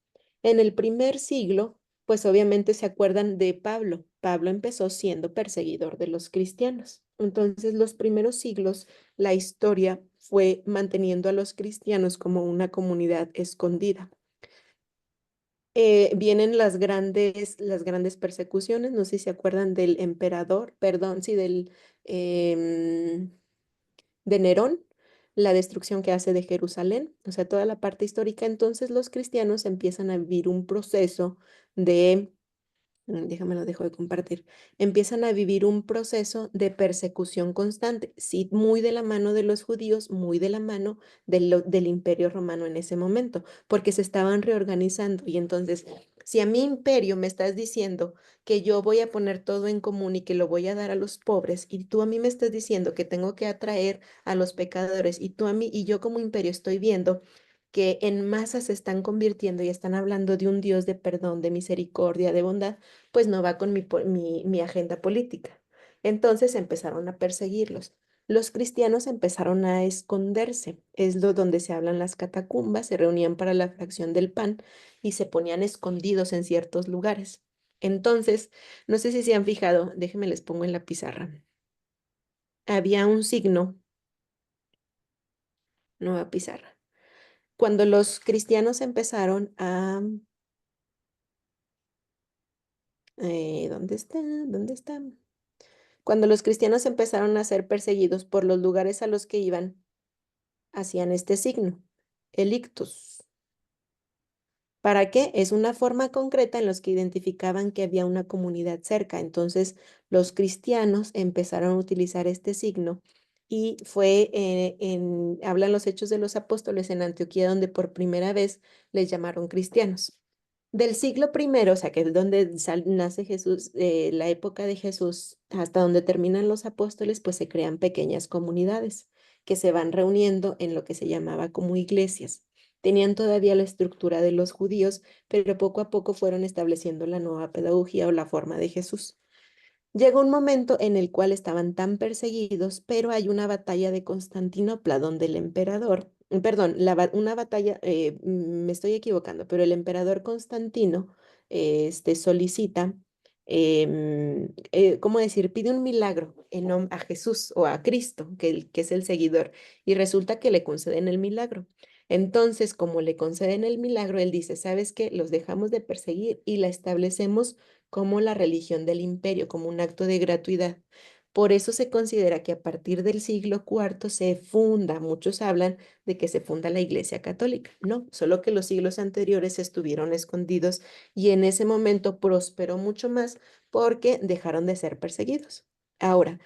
En el primer siglo, pues obviamente se acuerdan de Pablo. Pablo empezó siendo perseguidor de los cristianos. Entonces, los primeros siglos, la historia fue manteniendo a los cristianos como una comunidad escondida. Vienen las grandes persecuciones, no sé si se acuerdan del emperador, perdón, sí, de Nerón, la destrucción que hace de Jerusalén, o sea, toda la parte histórica. Entonces los cristianos empiezan a vivir un proceso de déjame lo dejo de compartir, empiezan a vivir un proceso de persecución constante, sí, muy de la mano de los judíos, muy de la mano del Imperio Romano en ese momento, porque se estaban reorganizando. Y entonces, si a mi imperio me estás diciendo que yo voy a poner todo en común y que lo voy a dar a los pobres, y tú a mí me estás diciendo que tengo que atraer a los pecadores, y tú a mí, y yo como imperio estoy viendo que en masa se están convirtiendo y están hablando de un Dios de perdón, de misericordia, de bondad, pues no va con mi agenda política. Entonces empezaron a perseguirlos. Los cristianos empezaron a esconderse. Es lo donde se hablan las catacumbas, se reunían para la fracción del pan y se ponían escondidos en ciertos lugares. Entonces, no sé si se han fijado, déjenme les pongo en la pizarra. Había un signo, nueva pizarra. Cuando los cristianos empezaron a ¿dónde está? ¿Dónde está? Cuando los cristianos empezaron a ser perseguidos por los lugares a los que iban, hacían este signo, el ictus. ¿Para qué? Es una forma concreta en los que identificaban que había una comunidad cerca. Entonces, los cristianos empezaron a utilizar este signo y fue hablan los Hechos de los Apóstoles en Antioquía, donde por primera vez les llamaron cristianos. Del siglo primero, o sea, que es donde nace Jesús, la época de Jesús, hasta donde terminan los apóstoles, pues se crean pequeñas comunidades que se van reuniendo en lo que se llamaba como iglesias. Tenían todavía la estructura de los judíos, pero poco a poco fueron estableciendo la nueva pedagogía o la forma de Jesús. Llegó un momento en el cual estaban tan perseguidos, pero hay una batalla de Constantinopla donde el emperador, perdón, una batalla, me estoy equivocando, pero el emperador Constantino solicita, ¿cómo decir? Pide un milagro a Jesús o a Cristo, que es el seguidor, y resulta que le conceden el milagro. Entonces, como le conceden el milagro, él dice, ¿sabes qué? Los dejamos de perseguir y la establecemos como la religión del imperio, como un acto de gratuidad. Por eso se considera que a partir del siglo IV se funda, muchos hablan de que se funda la Iglesia Católica. No, solo que los siglos anteriores estuvieron escondidos y en ese momento prosperó mucho más porque dejaron de ser perseguidos. Ahora,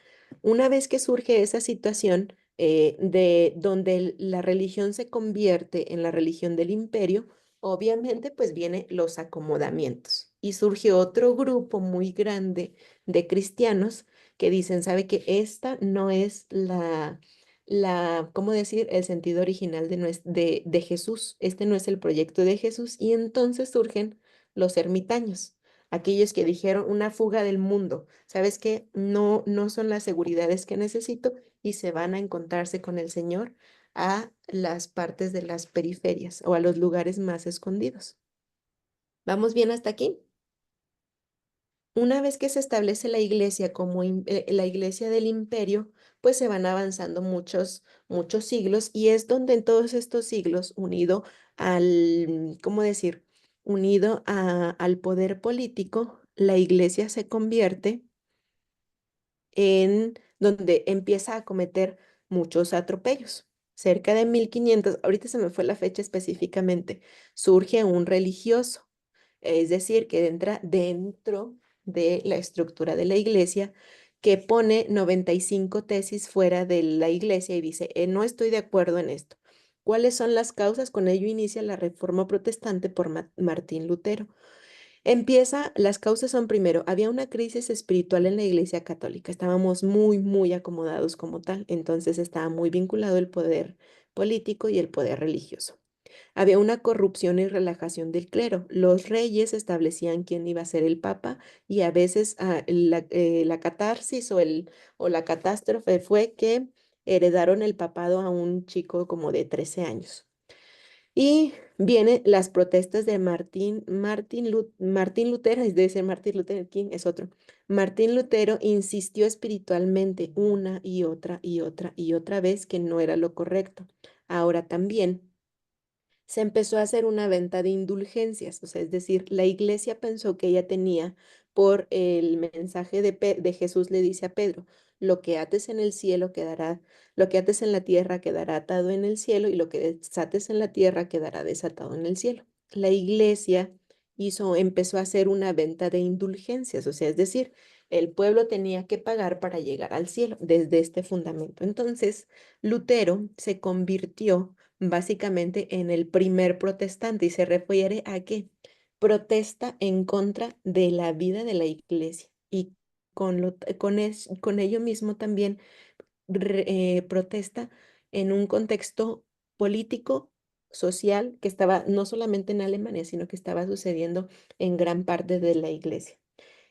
una vez que surge esa situación de donde la religión se convierte en la religión del imperio, obviamente pues vienen los acomodamientos y surge otro grupo muy grande de cristianos que dicen, sabe que esta no es ¿cómo decir? El sentido original de Jesús. Este no es el proyecto de Jesús. Y entonces surgen los ermitaños, aquellos que dijeron una fuga del mundo. ¿Sabes qué? No, no son las seguridades que necesito y se van a encontrarse con el Señor a las partes de las periferias o a los lugares más escondidos. ¿Vamos bien hasta aquí? Una vez que se establece la iglesia como la iglesia del imperio, pues se van avanzando muchos siglos y es donde en todos estos siglos, unido ¿cómo decir? Unido al poder político, la iglesia se convierte en donde empieza a cometer muchos atropellos. Cerca de 1500, ahorita se me fue la fecha específicamente, surge un religioso, es decir, que entra dentro de la estructura de la iglesia, que pone 95 tesis fuera de la iglesia y dice, no estoy de acuerdo en esto. ¿Cuáles son las causas? Con ello inicia la Reforma Protestante por Martín Lutero. Las causas son primero, había una crisis espiritual en la Iglesia Católica, estábamos muy acomodados como tal, entonces estaba muy vinculado el poder político y el poder religioso. Había una corrupción y relajación del clero. Los reyes establecían quién iba a ser el papa y a veces la catarsis o la catástrofe fue que heredaron el papado a un chico como de 13 años. Y vienen las protestas de Martín Lutero, es decir, Martín Luther King es otro. Martín Lutero insistió espiritualmente una y otra vez que no era lo correcto. Ahora también se empezó a hacer una venta de indulgencias, o sea, es decir, la iglesia pensó que ella tenía por el mensaje de Jesús le dice a Pedro, lo que ates en el cielo quedará, lo que ates en la tierra quedará atado en el cielo y lo que desates en la tierra quedará desatado en el cielo. La iglesia empezó a hacer una venta de indulgencias, o sea, es decir, el pueblo tenía que pagar para llegar al cielo desde este fundamento. Entonces, Lutero se convirtió básicamente en el primer protestante y se refiere a que protesta en contra de la vida de la iglesia y con ello mismo también protesta en un contexto político, social, que estaba no solamente en Alemania, sino que estaba sucediendo en gran parte de la iglesia.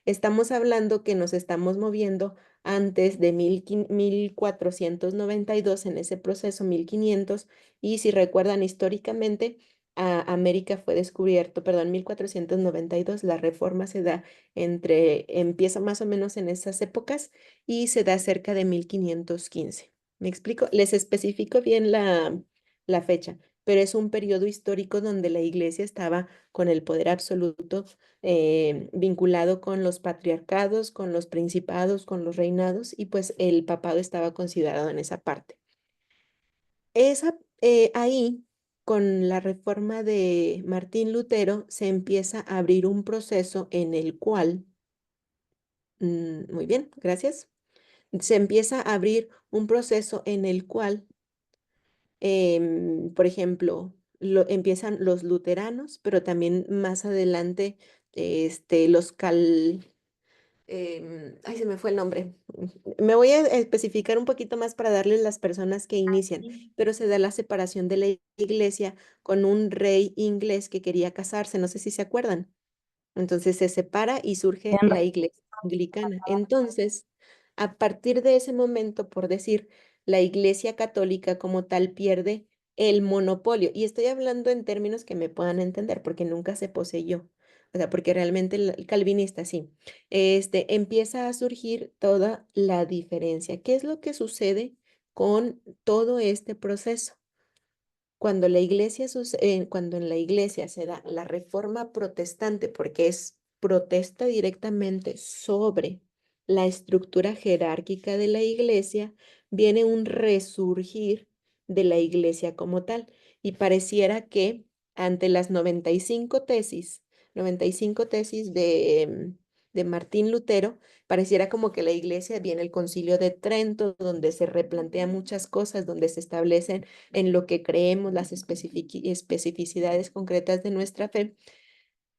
Estamos hablando que nos estamos moviendo antes de 1492 en ese proceso, 1500, y si recuerdan históricamente, América fue descubierto, perdón, 1492, la reforma se da empieza más o menos en esas épocas y se da cerca de 1515. ¿Me explico? Les especifico bien la fecha, pero es un periodo histórico donde la iglesia estaba con el poder absoluto vinculado con los patriarcados, con los principados, con los reinados, y pues el papado estaba considerado en esa parte. Ahí, con la reforma de Martín Lutero, se empieza a abrir un proceso en el cual, muy bien, gracias, se empieza a abrir un proceso en el cual, por ejemplo, empiezan los luteranos, pero también más adelante ay, se me fue el nombre. Me voy a especificar un poquito más para darles las personas que inician, pero se da la separación de la iglesia con un rey inglés que quería casarse, no sé si se acuerdan. Entonces se separa y surge la iglesia anglicana. Entonces, a partir de ese momento, por decir, la iglesia católica como tal pierde el monopolio. Y estoy hablando en términos que me puedan entender, porque nunca se poseyó. O sea, porque realmente el calvinista, sí. Empieza a surgir toda la diferencia. ¿Qué es lo que sucede con todo este proceso? Cuando en la iglesia se da la reforma protestante, porque es protesta directamente sobre la estructura jerárquica de la iglesia, viene un resurgir de la iglesia como tal. Y pareciera que ante las 95 tesis de Martín Lutero, pareciera como que la iglesia viene el Concilio de Trento, donde se replantea muchas cosas, donde se establecen en lo que creemos las especificidades concretas de nuestra fe.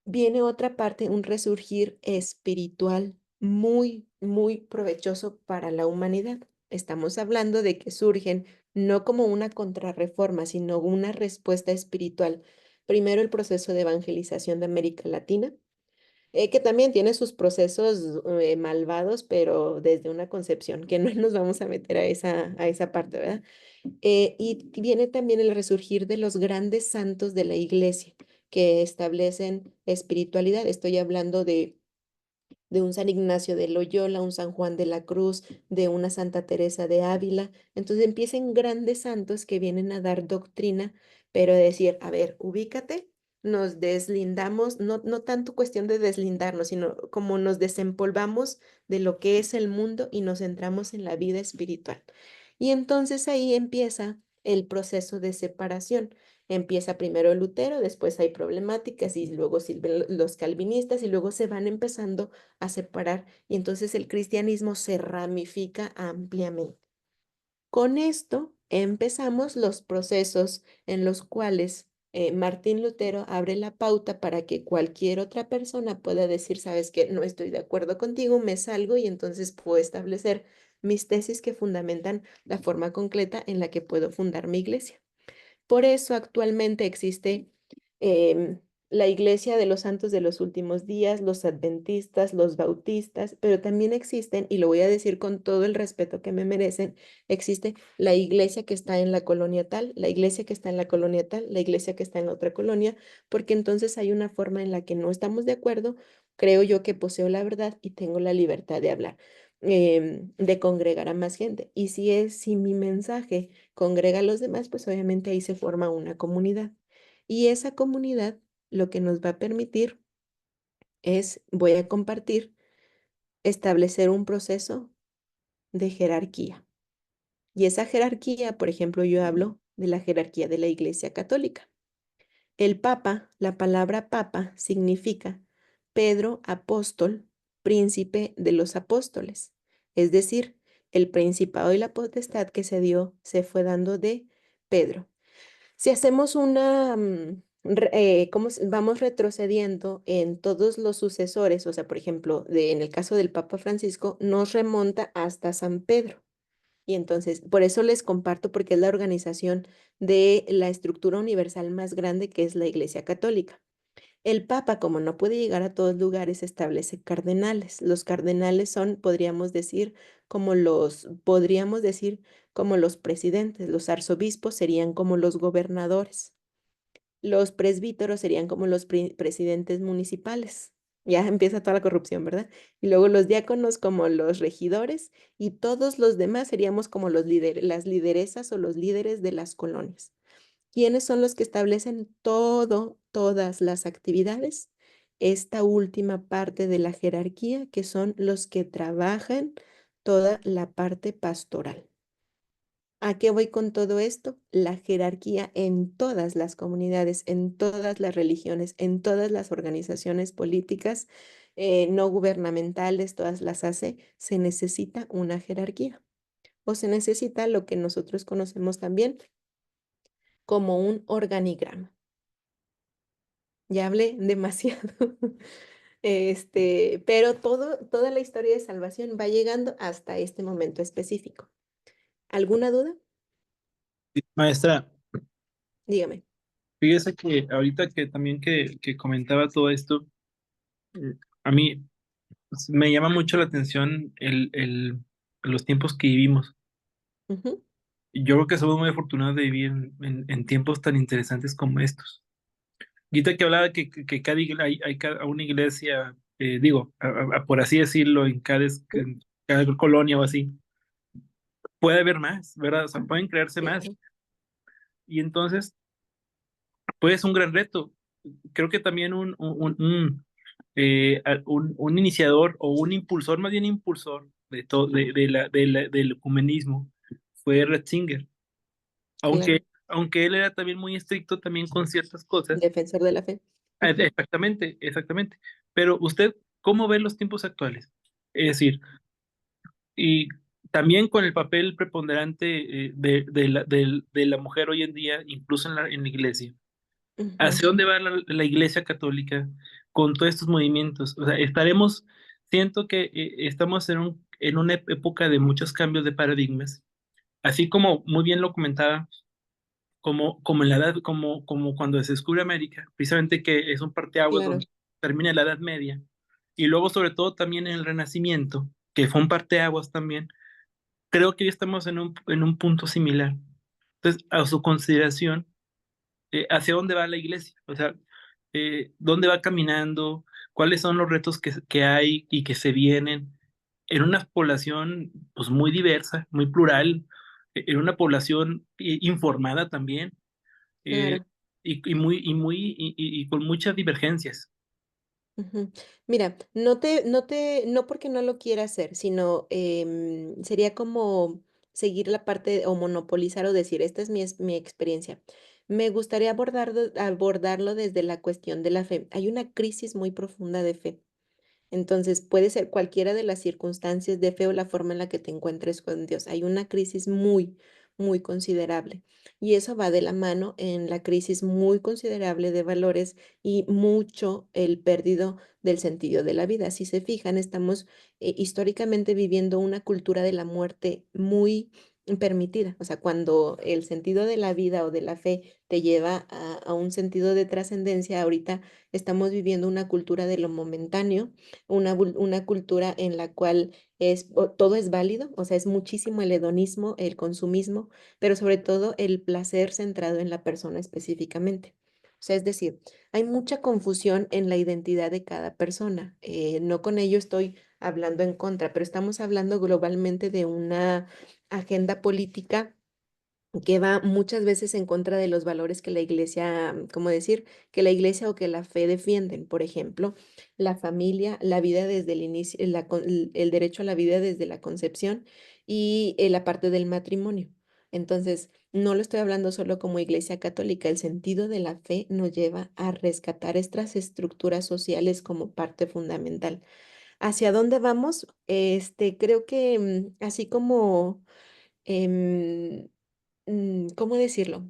Viene otra parte, un resurgir espiritual muy, muy provechoso para la humanidad. Estamos hablando de que surgen no como una contrarreforma, sino una respuesta espiritual. Primero el proceso de evangelización de América Latina, que también tiene sus procesos malvados, pero desde una concepción, que no nos vamos a meter a esa parte, ¿verdad? Y viene también el resurgir de los grandes santos de la iglesia que establecen espiritualidad. Estoy hablando de un San Ignacio de Loyola, un San Juan de la Cruz, de una Santa Teresa de Ávila. Entonces empiezan grandes santos que vienen a dar doctrina, pero decir, a ver, ubícate, nos deslindamos, no tanto cuestión de deslindarnos, sino como nos desempolvamos de lo que es el mundo y nos centramos en la vida espiritual. Y entonces ahí empieza el proceso de separación. Empieza primero Lutero, después hay problemáticas y luego los calvinistas y luego se van empezando a separar y entonces el cristianismo se ramifica ampliamente. Con esto empezamos los procesos en los cuales Martín Lutero abre la pauta para que cualquier otra persona pueda decir, sabes que no estoy de acuerdo contigo, me salgo y entonces puedo establecer mis tesis que fundamentan la forma concreta en la que puedo fundar mi iglesia. Por eso actualmente existe la Iglesia de los Santos de los Últimos Días, los adventistas, los bautistas, pero también existen, y lo voy a decir con todo el respeto que me merecen, existe la iglesia que está en la colonia tal, la iglesia que está en la colonia tal, la iglesia que está en la otra colonia, porque entonces hay una forma en la que no estamos de acuerdo, creo yo que poseo la verdad y tengo la libertad de hablar. De congregar a más gente. Y si mi mensaje congrega a los demás, pues obviamente ahí se forma una comunidad. Y esa comunidad lo que nos va a permitir es, voy a compartir, establecer un proceso de jerarquía. Y esa jerarquía, por ejemplo, yo hablo de la jerarquía de la Iglesia Católica. El Papa, la palabra Papa significa Pedro apóstol, príncipe de los apóstoles. Es decir, el principado y la potestad que se fue dando de Pedro. Si hacemos vamos retrocediendo en todos los sucesores, o sea, por ejemplo, en el caso del Papa Francisco, nos remonta hasta San Pedro. Y entonces, por eso les comparto, porque es la organización de la estructura universal más grande que es la Iglesia Católica. El Papa, como no puede llegar a todos lugares, establece cardenales. Los cardenales son, podríamos decir, como los presidentes. Los arzobispos serían como los gobernadores. Los presbíteros serían como los presidentes municipales. Ya empieza toda la corrupción, ¿verdad? Y luego los diáconos como los regidores y todos los demás seríamos como las lideresas o los líderes de las colonias. ¿Quiénes son los que establecen todas las actividades? Esta última parte de la jerarquía, que son los que trabajan toda la parte pastoral. ¿A qué voy con todo esto? La jerarquía en todas las comunidades, en todas las religiones, en todas las organizaciones políticas no gubernamentales, todas las hace, se necesita una jerarquía o se necesita lo que nosotros conocemos también como un organigrama. Ya hablé demasiado. Pero toda la historia de salvación va llegando hasta este momento específico. ¿Alguna duda? Maestra, Dígame. fíjese que ahorita que también que comentaba todo esto, a mí me llama mucho la atención los tiempos que vivimos. Ujú, Yo creo que somos muy afortunados de vivir en tiempos tan interesantes como estos. Ahorita que hablaba que hay cada una iglesia, digo, por así decirlo, en cada colonia o así, puede haber más, ¿verdad? O sea, pueden crearse más. sí. Y entonces, pues es un gran reto. Creo que también un iniciador o un impulsor, más bien impulsor de todo, del ecumenismo, fue Ratzinger. Claro, Aunque él era también muy estricto también con ciertas cosas. defensor de la fe. Ujú. Exactamente, exactamente. Pero usted, ¿cómo ve los tiempos actuales? Es decir, y también con el papel preponderante de la mujer hoy en día, incluso en la iglesia. Ujú. ¿Hacia dónde va la iglesia católica con todos estos movimientos? O sea, siento que estamos en una época de muchos cambios de paradigmas, así como muy bien lo comentaba, como en la edad, como cuando se descubre América, precisamente que es un parteaguas Claro, donde termina la Edad Media, y luego sobre todo también en el Renacimiento, que fue un parteaguas también. Creo que hoy estamos en un punto similar. Entonces, a su consideración, ¿hacia dónde va la iglesia? O sea, ¿dónde va caminando? ¿Cuáles son los retos que hay y que se vienen en una población pues muy diversa, muy plural, en una población informada también, eh, claro. y con muchas divergencias? Ujú. Mira, no porque no lo quiera hacer, sino sería como seguir la parte o monopolizar o decir, esta es mi experiencia. Me gustaría abordarlo desde la cuestión de la fe. Hay una crisis muy profunda de fe. Entonces, puede ser cualquiera de las circunstancias de fe o la forma en la que te encuentres con Dios. Hay una crisis muy, muy considerable. Y eso va de la mano en la crisis muy considerable de valores y mucho el perdido del sentido de la vida. Si se fijan, estamos históricamente viviendo una cultura de la muerte muy permitida. O sea, cuando el sentido de la vida o de la fe te lleva a un sentido de trascendencia, ahorita estamos viviendo una cultura de lo momentáneo, una cultura en la cual todo es válido, o sea, es muchísimo el hedonismo, el consumismo, pero sobre todo el placer centrado en la persona específicamente. O sea, es decir, hay mucha confusión en la identidad de cada persona. No con ello estoy hablando en contra, pero estamos hablando globalmente de una agenda política que va muchas veces en contra de los valores que la iglesia, ¿cómo decir? Que la iglesia o que la fe defienden. Por ejemplo, la familia, la vida desde el inicio, el derecho a la vida desde la concepción y la parte del matrimonio. Entonces, no lo estoy hablando solo como iglesia católica, el sentido de la fe nos lleva a rescatar estas estructuras sociales como parte fundamental. ¿Hacia dónde vamos? Creo que así como em, ¿cómo decirlo?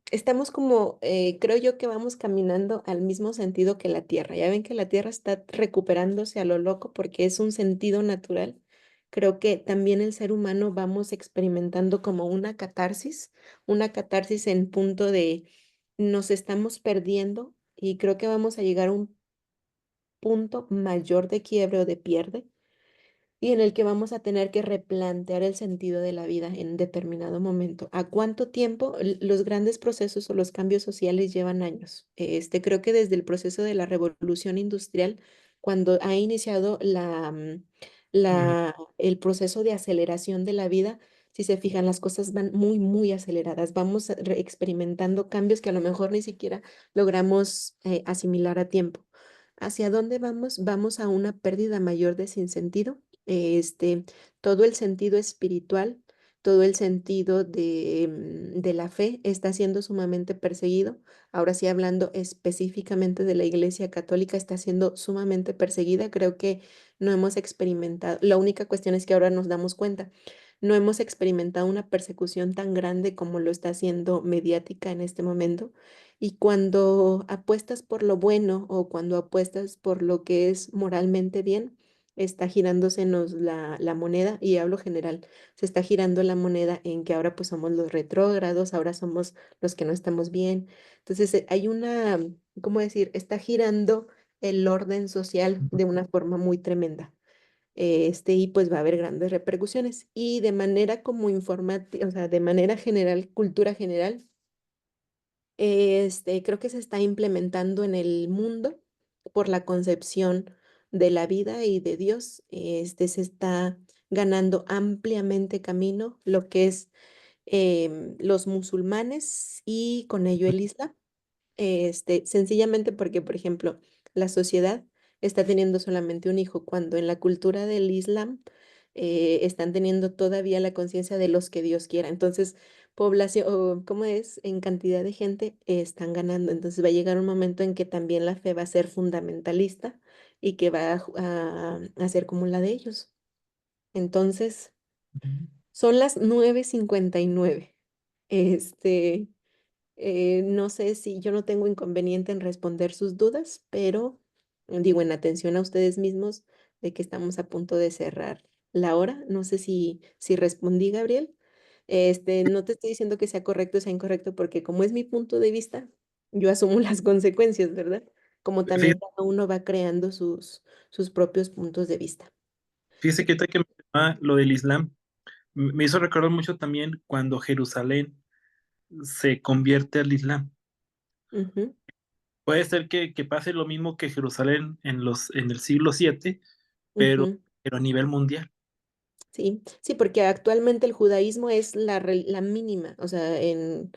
Estamos como, creo yo que vamos caminando al mismo sentido que la Tierra. Ya ven que la Tierra está recuperándose a lo loco porque es un sentido natural. Creo que también el ser humano vamos experimentando como una catarsis en punto de nos estamos perdiendo y creo que vamos a llegar a un punto mayor de quiebre o de pierde y en el que vamos a tener que replantear el sentido de la vida en determinado momento. ¿A cuánto tiempo? Los grandes procesos o los cambios sociales llevan años. Creo que desde el proceso de la revolución industrial, cuando ha iniciado Ujú. el proceso de aceleración de la vida, si se fijan, las cosas van muy, muy aceleradas. Vamos experimentando cambios que a lo mejor ni siquiera logramos asimilar a tiempo. ¿Hacia dónde vamos? Vamos a una pérdida mayor de sinsentido, todo el sentido espiritual, todo el sentido de la fe está siendo sumamente perseguido. Ahora sí, hablando específicamente de la Iglesia Católica, está siendo sumamente perseguida. Creo que no hemos experimentado, la única cuestión es que ahora nos damos cuenta, no hemos experimentado una persecución tan grande como lo está haciendo mediática en este momento. Y cuando apuestas por lo bueno o cuando apuestas por lo que es moralmente bien, está girándosenos la moneda, y hablo general, se está girando la moneda en que ahora pues somos los retrógrados, ahora somos los que no estamos bien. Entonces hay una, ¿cómo decir? Está girando el orden social de una forma muy tremenda. Y pues va a haber grandes repercusiones. Y de manera como informática, o sea, de manera general, cultura general, creo que se está implementando en el mundo por la concepción de la vida y de Dios. Se está ganando ampliamente camino lo que es los musulmanes y con ello el Islam. Sencillamente porque, por ejemplo, la sociedad está teniendo solamente un hijo, cuando en la cultura del Islam están teniendo todavía la conciencia de los que Dios quiera. Entonces, población, o ¿cómo es? En cantidad de gente están ganando. Entonces va a llegar un momento en que también la fe va a ser fundamentalista y que va a ser como la de ellos. Entonces, son las 9:59. Este, no sé si yo no tengo inconveniente en responder sus dudas, pero digo en atención a ustedes mismos de que estamos a punto de cerrar la hora. No sé si respondí, Gabriel. No te estoy diciendo que sea correcto o sea incorrecto, porque como es mi punto de vista, yo asumo las consecuencias, ¿verdad? Como también Fíjese, cada uno va creando sus propios puntos de vista. fíjese que ahorita que mencionaba lo del Islam, me hizo recordar mucho también cuando Jerusalén se convierte al Islam. Ujú, Puede ser que pase lo mismo que Jerusalén en el siglo VII, pero, ujú. pero a nivel mundial. Sí, sí, porque actualmente el judaísmo es la mínima, o sea, en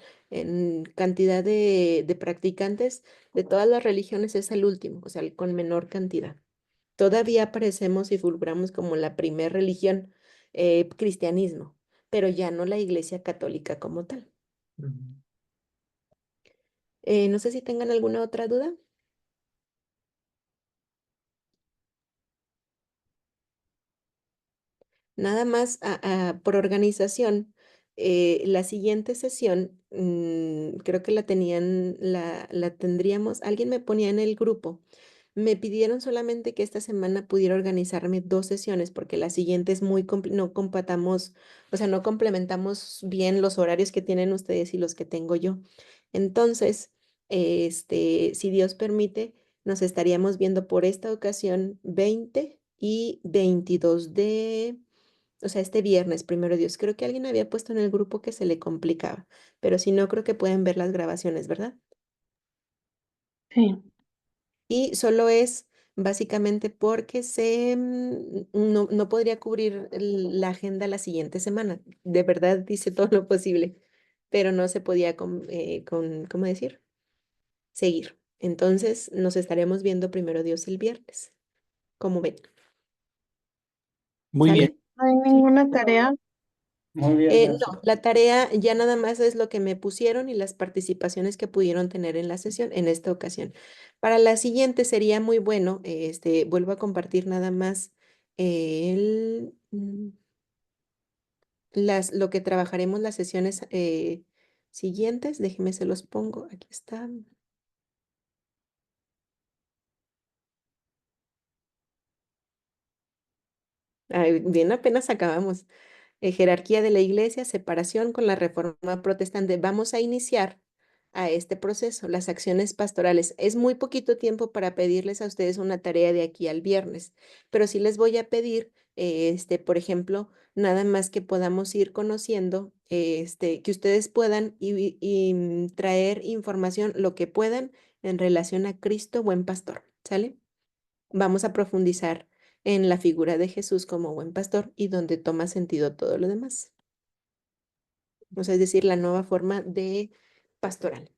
cantidad de practicantes de todas las religiones es el último, o sea, el con menor cantidad. Todavía aparecemos y fulguramos como la primer religión, cristianismo, pero ya no la iglesia católica como tal. No sé si tengan alguna otra duda. Nada más por organización, la siguiente sesión, creo que la tendríamos, alguien me ponía en el grupo, me pidieron solamente que esta semana pudiera organizarme 2 sesiones porque la siguiente es no compatamos, o sea, no complementamos bien los horarios que tienen ustedes y los que tengo yo. Entonces, si Dios permite, nos estaríamos viendo por esta ocasión 20 y 22 o sea, este viernes, primero Dios. Creo que alguien había puesto en el grupo que se le complicaba, pero si no, creo que pueden ver las grabaciones, ¿verdad? Sí, Y solo es básicamente porque no podría cubrir la agenda la siguiente semana. De verdad dice todo lo posible, pero no se podía ¿cómo decir? Seguir. Entonces nos estaremos viendo primero Dios el viernes. ¿Cómo ven? Muy bien. ¿Sale? no hay ninguna tarea. Muy bien, No, la tarea ya nada más es lo que me pusieron y las participaciones que pudieron tener en la sesión en esta ocasión. Para la siguiente sería muy bueno, vuelvo a compartir nada más lo que trabajaremos las sesiones siguientes. Déjenme se los pongo. Aquí está. Ay, bien, apenas acabamos. Jerarquía de la iglesia, separación con la reforma protestante. Vamos a iniciar a este proceso, las acciones pastorales. Es muy poquito tiempo para pedirles a ustedes una tarea de aquí al viernes, pero sí les voy a pedir, por ejemplo, nada más que podamos ir conociendo, que ustedes puedan traer información, lo que puedan en relación a Cristo, buen pastor, ¿sale? Vamos a profundizar en la figura de Jesús como buen pastor y donde toma sentido todo lo demás. O sea, es decir, la nueva forma de pastoral.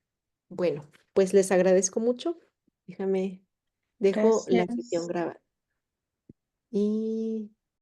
Bueno, pues les agradezco mucho. Dejo la sesión Gracias. grabada. Y